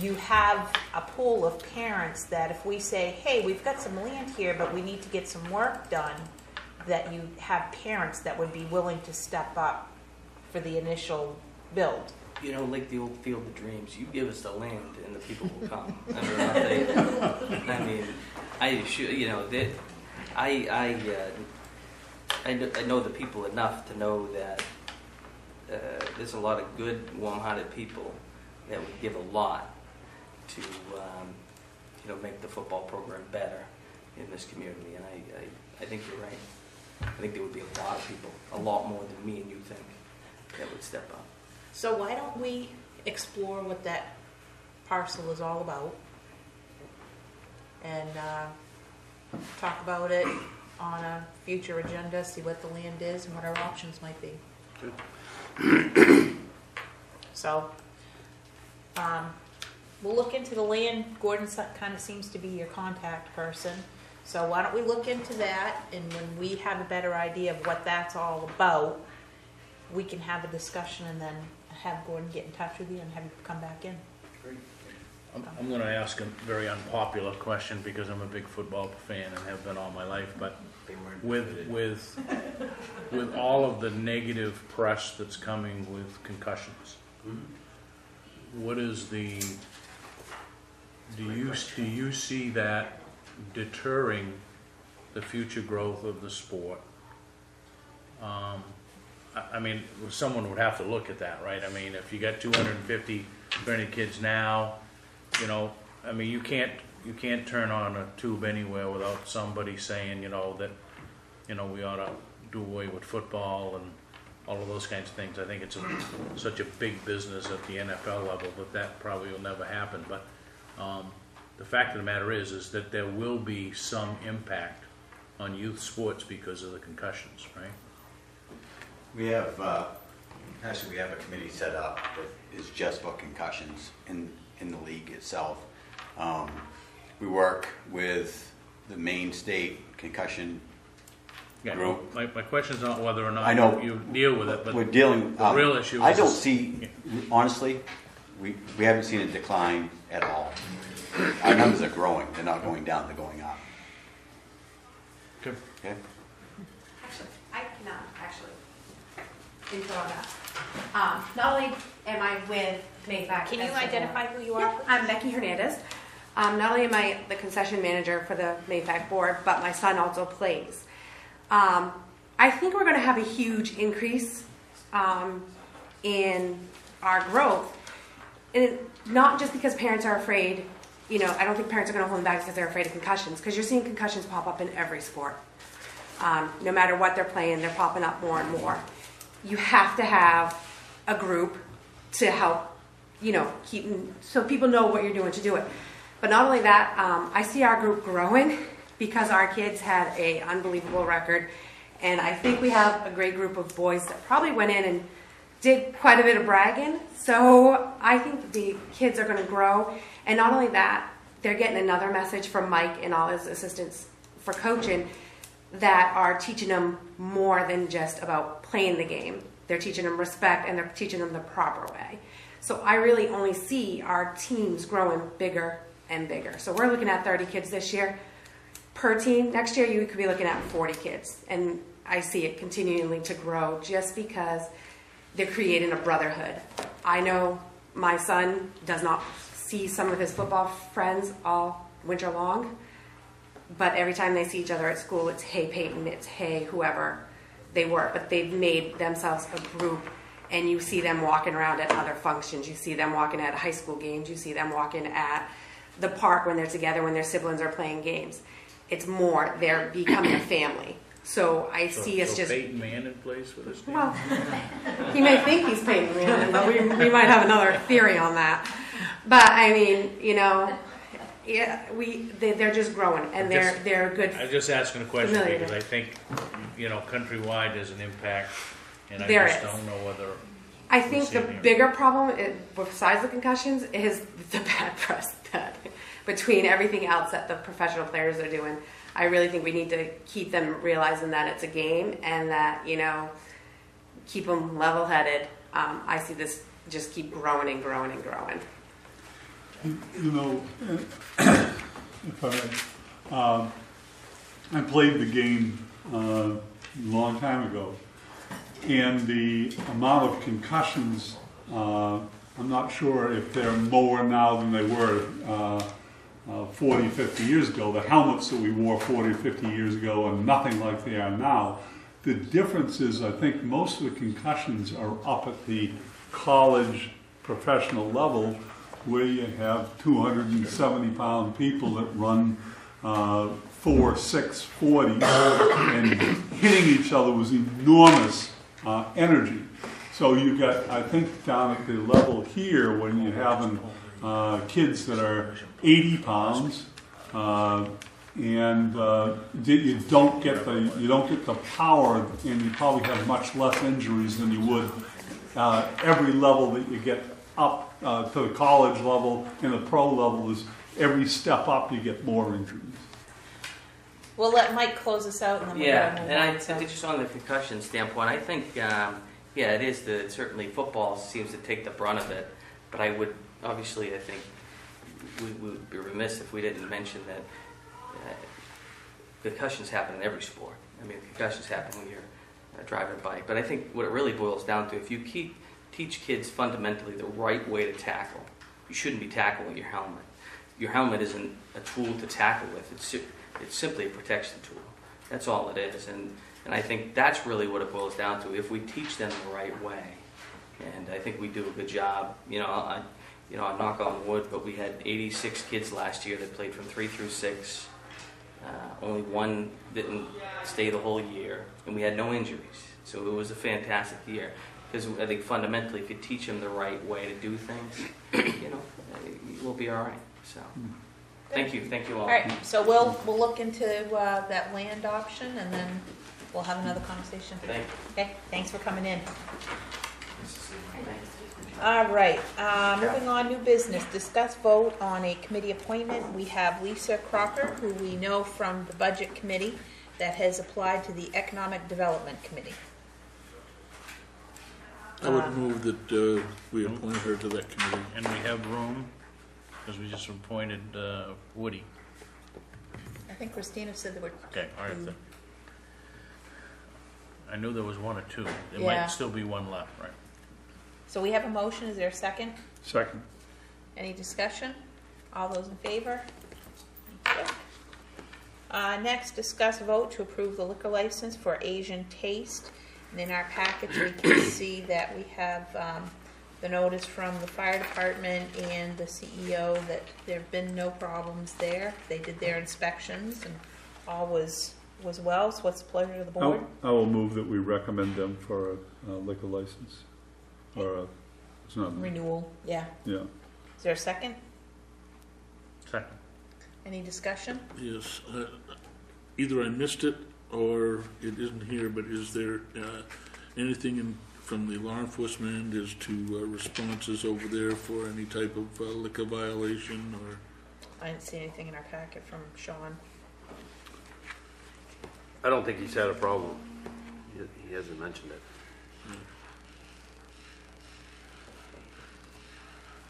You have a pool of parents that if we say, hey, we've got some land here, but we need to get some work done, that you have parents that would be willing to step up for the initial build. you know, like the old Field of Dreams, you give us the land and the people will come. I assure you know that I know the people enough to know that there's a lot of good, warm-hearted people that would give a lot to make the football program better in this community. And I think you're right. I think there would be a lot of people, a lot more than me and you think, that would step up. So why don't we explore what that parcel is all about and talk about it on a future agenda, see what the land is and what our options might be. So we'll look into the land. Gordon kind of seems to be your contact person. So why don't we look into that, and when we have a better idea of what that's all about, we can have a discussion and then have Gordon get in touch with you and have you come back in. I'm going to ask a very unpopular question because I'm a big football fan and have been all my life, but with all of the negative press that's coming with concussions, what is the, do you see that deterring the future growth of the sport? I mean, someone would have to look at that, right? I mean, if you got 250 training kids now, I mean, you can't turn on a tube anywhere without somebody saying, that, we ought to do away with football and all of those kinds of things. I think it's such a big business at the NFL level that probably will never happen. But the fact of the matter is that there will be some impact on youth sports because of the concussions, right? We have, actually we have a committee set up that is just for concussions in the league itself. We work with the Maine State concussion group. My question is not whether or not I know, you deal with it, but we're dealing, the real issue is... I don't see, honestly, we haven't seen a decline at all. Our numbers are growing. They're not going down, they're going up. Okay. Okay? I cannot actually input on that. Not only am I with Mayfac. Can you as the identify board- who you are? Yeah, I'm Becky Hernandez. Not only am I the concession manager for the Mayfac board, but my son also plays. I think we're going to have a huge increase in our growth. And not just because parents are afraid, I don't think parents are going to hold them back because they're afraid of concussions, because you're seeing concussions pop up in every sport. No matter what they're playing, they're popping up more and more. You have to have a group to help, keep, so people know what you're doing to do it. But not only that, I see our group growing because our kids had an unbelievable record. And I think we have a great group of boys that probably went in and did quite a bit of bragging. So I think the kids are going to grow. And not only that, they're getting another message from Mike and all his assistants for coaching that are teaching them more than just about playing the game. They're teaching them respect, and they're teaching them the proper way. So I really only see our teams growing bigger and bigger. So we're looking at 30 kids this year per team. Next year you could be looking at 40 kids. And I see it continuing to grow just because they're creating a brotherhood. I know my son does not see some of his football friends all winter long, but every time they see each other at school, it's hey Peyton, it's hey whoever they were. But they've made themselves a group, and you see them walking around at other functions. You see them walking at high school games. You see them walking at the park when they're together, when their siblings are playing games. It's more, they're becoming a family. So I see us just... Peyton Manning plays for this team? Well, he may think he's Peyton Manning, but we might have another theory on that. But I mean, yeah, they're just growing, and they're good. I'm just asking a question familiar. because I think, countrywide there's an impact, and I There just is. don't know whether... I think the Same here. bigger problem, besides the concussions, is the bad press that between everything else that the professional players are doing. I really think we need to keep them realizing that it's a game, and that, keep them level-headed. I see this just keep growing and growing and growing. If I played the game a long time ago, and the amount of concussions, I'm not sure if they're more now than they were 40, 50 years ago. The helmets that we wore 40, 50 years ago are nothing like they are now. The difference is, I think most of the concussions are up at the college professional level, where you have 270-pound people that run 4, 6, 40s and hitting each other with enormous energy. So you got, I think, down at the level here when you're having kids that are 80 pounds, and you don't get the power, and you probably have much less injuries than you would every level that you get up to the college level and the pro level. Is every step up you get more injuries. We'll let Mike close us out, and then we'll Yeah, go move and I on. So- think just on the concussion standpoint, I think, yeah, it is certainly football seems to take the brunt of it, but I would, obviously, I think we would be remiss if we didn't mention that concussions happen in every sport. I mean, concussions happen when you're driving a bike, but I think what it really boils down to, if you teach kids fundamentally the right way to tackle, you shouldn't be tackling with your helmet. Your helmet isn't a tool to tackle with. It's simply a protection tool. That's all it is. And I think that's really what it boils down to. If we teach them the right way, and I think we do a good job. I knock on wood, but we had 86 kids last year that played from 3 through 6. Only one didn't stay the whole year, and we had no injuries. So it was a fantastic year. Because I think fundamentally, if you teach them the right way to do things, we'll be all right. So. Thank you all. All right, so we'll look into that land option, and then we'll have another conversation. Thank you. Okay, thanks for coming in. All right, moving on, new business. Discuss vote on a committee appointment. We have Lisa Crocker, who we know from the Budget Committee, that has applied to the Economic Development Committee. I would move that we appoint her to that committee. And we have room, because we just appointed Woody. I think Christina said there were. Okay, all right then. I knew there was one or two. There Yeah. might still be one left, right? So we have a motion. Is there a second? Second. Any discussion? All those in favor? Thank you. Next, discuss vote to approve the liquor license for Asian Taste. And in our package, we can see that we have the notice from the fire department and the CEO that there have been no problems there. They did their inspections and all was well. So what's the pleasure of the board? I will move that we recommend them for a liquor license. Or it's not. Renewal, yeah. Yeah. Is there a second? Second. Any discussion? Yes. Either I missed it or it isn't here, but is there anything from the law enforcement as to responses over there for any type of liquor violation? Or I didn't see anything in our packet from Sean. I don't think he's had a problem. He hasn't mentioned it.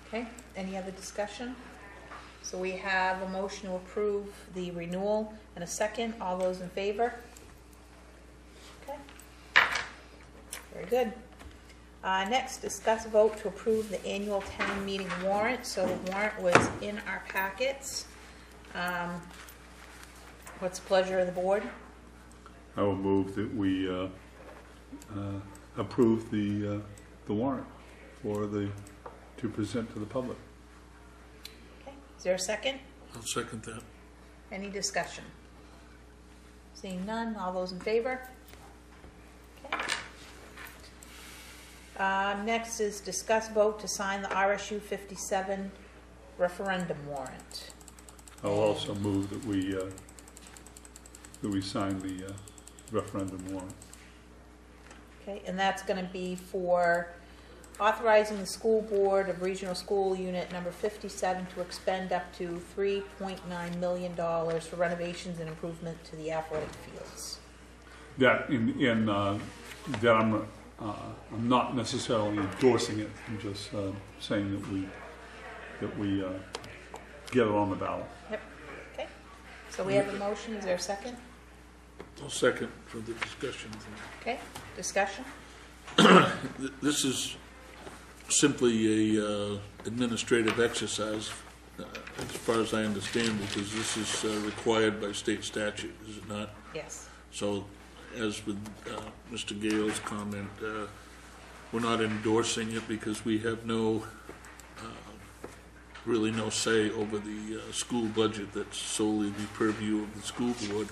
Okay, any other discussion? So we have a motion to approve the renewal and a second. All those in favor? Okay. Very good. Next, discuss vote to approve the annual town meeting warrant. So the warrant was in our packets. What's the pleasure of the board? I will move that we approve the warrant to present to the public. Okay, is there a second? I'll second that. Any discussion? Seeing none, all those in favor? Okay. Next is discuss vote to sign the RSU 57 referendum warrant. I'll also move that we sign the referendum warrant. Okay, and that's going to be for authorizing the school board of regional school unit number 57 to expend up to $3.9 million for renovations and improvement to the athletic fields. That that I'm not necessarily endorsing it. I'm just saying that we get it on the ballot. Yep. Okay. So we have a motion. Is there a second? I'll second for the discussion. Okay. Discussion. This is simply a administrative exercise, as far as I understand, because this is required by state statute, is it not? Yes. So, as with Mr. Gale's comment, we're not endorsing it because we have no really no say over the school budget. That's solely the purview of the school board.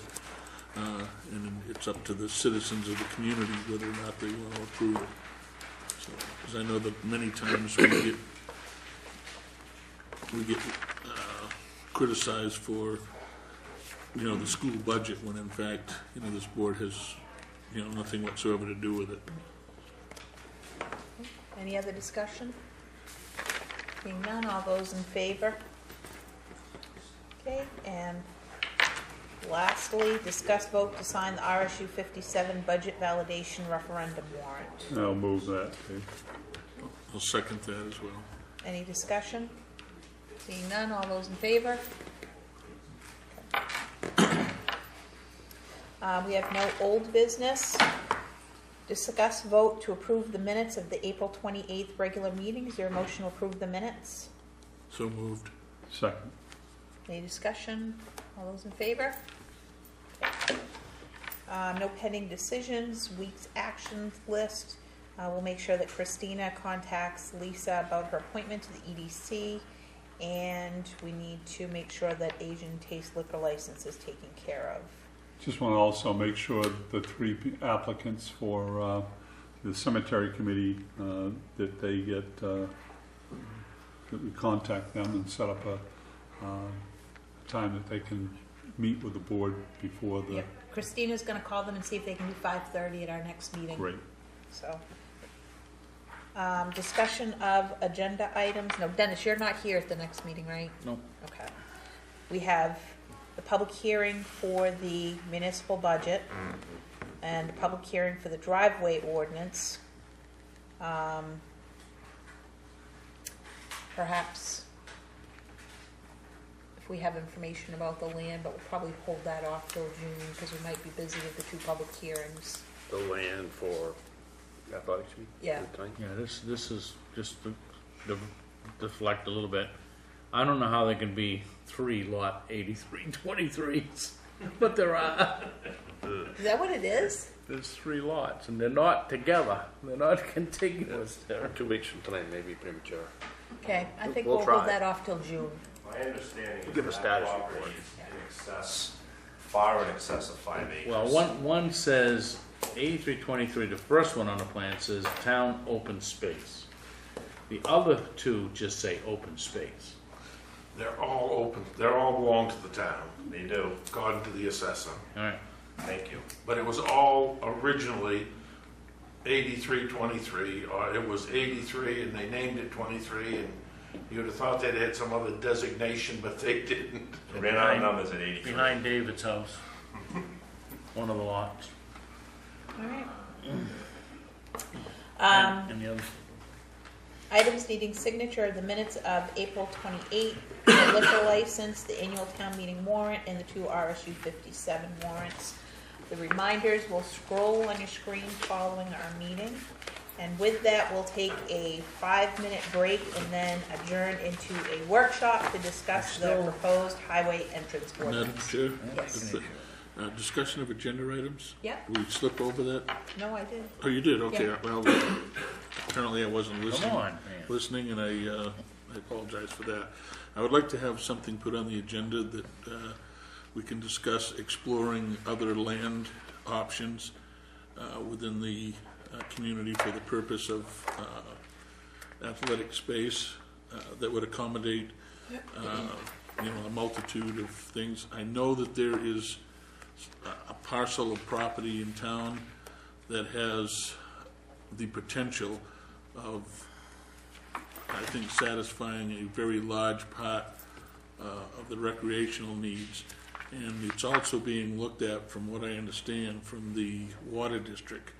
And it's up to the citizens of the community whether or not they want to approve it. So, because I know that many times we get criticized for, the school budget when in fact, this board has, nothing whatsoever to do with it. Any other discussion? Being none, all those in favor? Okay, and lastly, discuss vote to sign the RSU 57 budget validation referendum warrant. I'll move that, too. I'll second that as well. Any discussion? Seeing none, all those in favor? We have no old business. Discuss vote to approve the minutes of the April 28th regular meeting. Is there a motion to approve the minutes? So moved. Second. Any discussion? All those in favor? No pending decisions. Week's actions list. We'll make sure that Christina contacts Lisa about her appointment to the EDC, and we need to make sure that Asian Taste liquor license is taken care of. Just want to also make sure the three applicants for the cemetery committee, that they get, that we contact them and set up a time that they can meet with the board before the... Yeah. Christina's going to call them and see if they can do 5:30 at our next meeting. Great. So, discussion of agenda items. No, Dennis, you're not here at the next meeting, right? No. Okay. We have the public hearing for the municipal budget and the public hearing for the driveway ordinance. Perhaps if we have information about the land, but we'll probably hold that off till June because we might be busy with the two public hearings. The land for athletics, you mean? Yeah. Yeah, this is just to deflect a little bit. I don't know how there can be 3 lot 8323s, but there are. Is that what it is? There's 3 lots, and they're not together. They're not contiguous. They're 2 weeks from tonight may be premature. Okay, I think We'll we'll try. hold that off till June. My understanding is Give a that status property report. is in excess, far in excess of 5 acres. well, one says 8323. The first one on the plan says town open space. The other 2 just say open space. They're all open, they all belong to the town, They do. according to the assessor. All right. Thank you. But it was all originally 8323, or it was 83 and they named it 23, and you'd have thought they'd had some other designation, but they didn't. They ran out of numbers at 83. Behind David's house. One of the lots. All right. And the other. Items needing signature are the minutes of April 28th, the liquor license, the annual town meeting warrant, and the 2 RSU 57 warrants. The reminders will scroll on your screen following our meeting. And with that, we'll take a 5-minute break and then adjourn into a workshop to discuss the proposed highway entrance Madam ordinance. Chair? Yes. Discussion of agenda items? Yep. We slip over that? No, I did. Oh, you did? Okay. Yeah. Well, apparently I wasn't listening. Come on, man. Listening, and I apologize for that. I would like to have something put on the agenda that we can discuss exploring other land options within the community for the purpose of athletic space that would accommodate a multitude of things. I know that there is a parcel of property in town that has the potential of, I think, satisfying a very large part of the recreational needs. And it's also being looked at, from what I understand, from the water district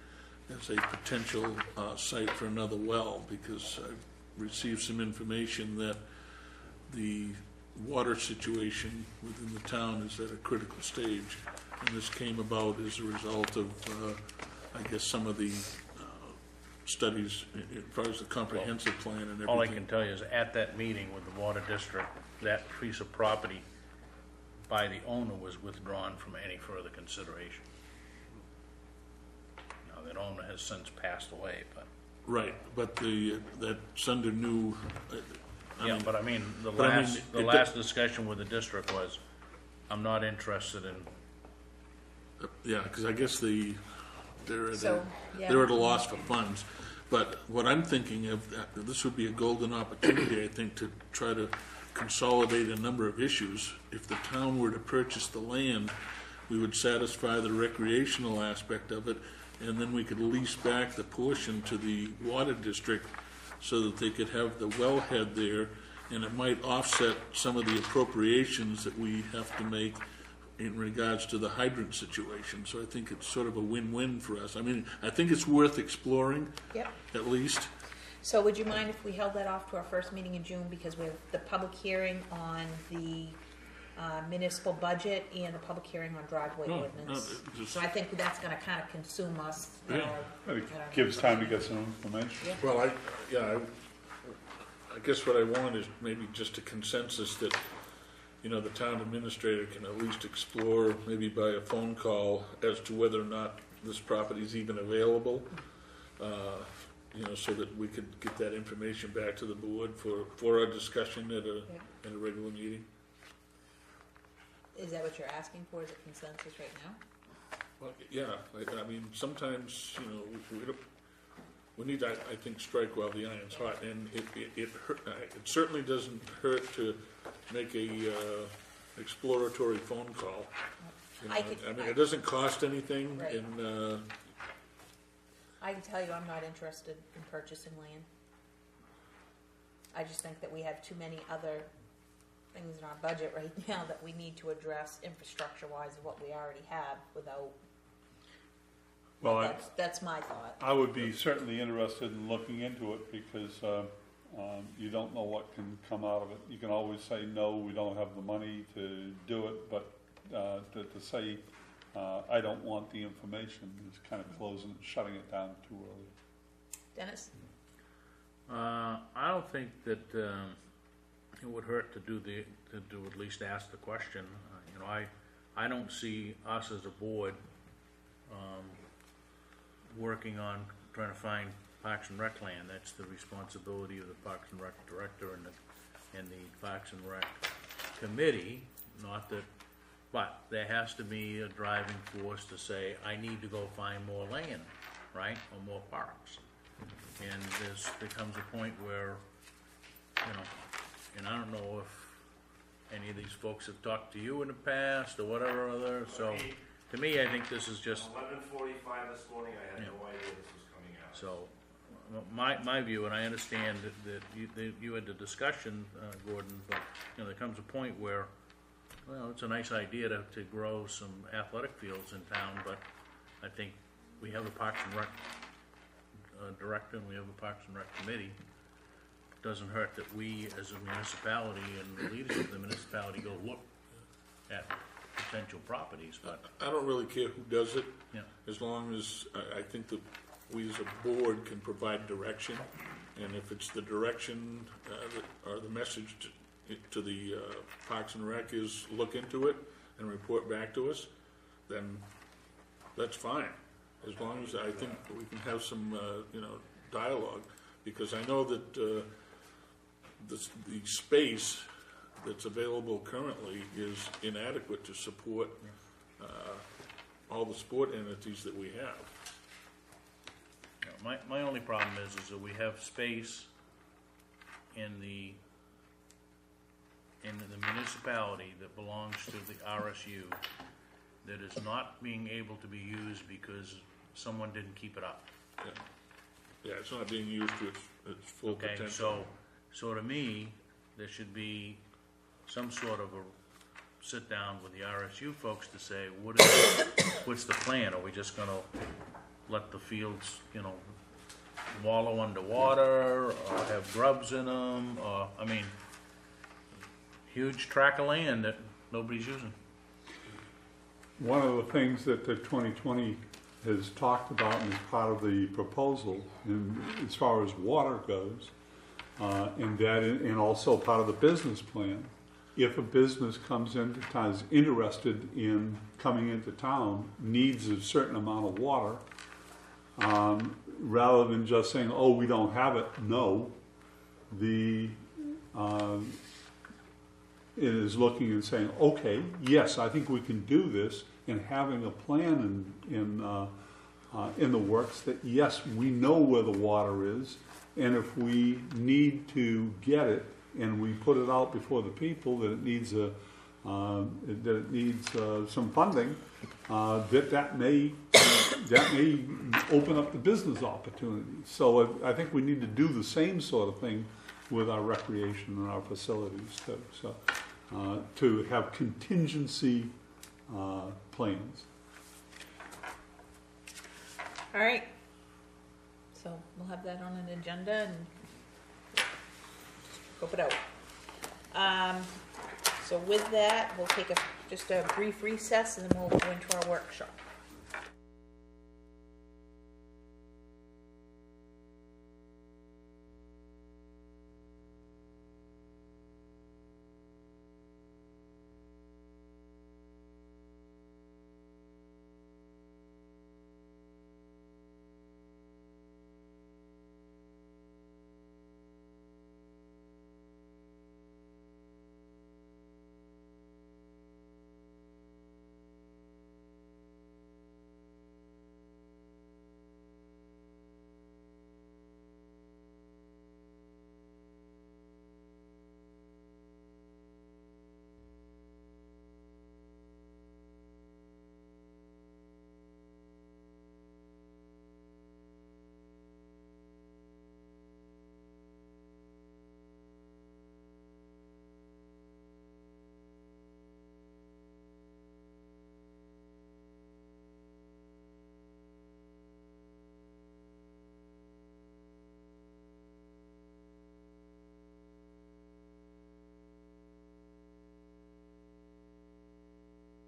as a potential site for another well, because I've received some information that the water situation within the town is at a critical stage. And this came about as a result of, I guess, some of the studies as far as the comprehensive plan and everything. All I can tell you is at that meeting with the water district, that piece of property by the owner was withdrawn from any further consideration. Now, that owner has since passed away, but Right, but that's under new, Yeah, but I mean, the but I mean, last discussion with the district was, I'm not interested in, Yeah, because I guess they're at So, yeah. they're at a loss for funds. But what I'm thinking of, this would be a golden opportunity, I think, to try to consolidate a number of issues. If the town were to purchase the land, we would satisfy the recreational aspect of it, and then we could lease back the portion to the water district so that they could have the wellhead there, and it might offset some of the appropriations that we have to make in regards to the hydrant situation. So I think it's sort of a win-win for us. I mean, I think it's worth exploring, Yep. at least. So would you mind if we held that off to our first meeting in June, because we have the public hearing on the municipal budget and the public hearing on driveway ordinance? So I think that's gonna kind of consume us. Yeah. It gives time to get some information. Well, I guess what I want is maybe just a consensus that, you know, the town administrator can at least explore, maybe by a phone call, as to whether or not this property is even available. You know, so that we could get that information back to the board for our discussion at a regular meeting. Is that what you're asking for, is a consensus right now? Well, yeah, I mean, sometimes, you know, we need to, I think, strike while the iron's hot, and it certainly doesn't hurt to make a exploratory phone call. You know, I mean, it doesn't cost anything, Right. and I can tell you I'm not interested in purchasing land. I just think that we have too many other things in our budget right now that we need to address infrastructure-wise of what we already have without, Well, that's my thought. I would be certainly interested in looking into it, because you don't know what can come out of it. You can always say, no, we don't have the money to do it, but to say, I don't want the information is kind of shutting it down too early. Dennis? I don't think that it would hurt to at least ask the question. You know, I don't see us as a board working on trying to find Parks and Rec land. That's the responsibility of the Parks and Rec director and the Parks and Rec committee. Not that, but there has to be a driving force to say, I need to go find more land, right, or more parks. And there comes a point where, you know, and I don't know if any of these folks have talked to you in the past or whatever other, so to me, I think this is just, 11:45 this morning, I had no idea this was coming out. so my view, and I understand that you had the discussion, Gordon, but, you know, there comes a point where, well, it's a nice idea to grow some athletic fields in town, but I think we have a Parks and Rec director and we have a Parks and Rec committee. It doesn't hurt that we, as a municipality and the leadership of the municipality, go look at potential properties, but I don't really care who does it, yeah. as long as I think that we as a board can provide direction, and if it's the direction or the message to the Parks and Rec is look into it and report back to us, then that's fine. As long as I think we can have some, you know, dialogue, because I know that the space that's available currently is inadequate to support all the sport entities that we have. Yeah, my only problem is that we have space in the municipality that belongs to the RSU that is not being able to be used because someone didn't keep it up. Yeah, it's not being used to its full Okay, potential. so to me, there should be some sort of a sit down with the RSU folks to say, what's the plan? Are we just gonna let the fields, you know, wallow underwater or have grubs in them? Or, I mean, huge tract of land that nobody's using. One of the things that the 2020 has talked about as part of the proposal, and as far as water goes, and also part of the business plan, if a business comes into town, is interested in coming into town, needs a certain amount of water, rather than just saying, oh, we don't have it, no. The it is looking and saying, okay, yes, I think we can do this, and having a plan in the works that, yes, we know where the water is, and if we need to get it, and we put it out before the people that it needs some funding, that may open up the business opportunities. So I think we need to do the same sort of thing with our recreation and our facilities too. So to have contingency plans. All right. So we'll have that on an agenda and scope it out. So with that, we'll take just a brief recess and then we'll go into our workshop.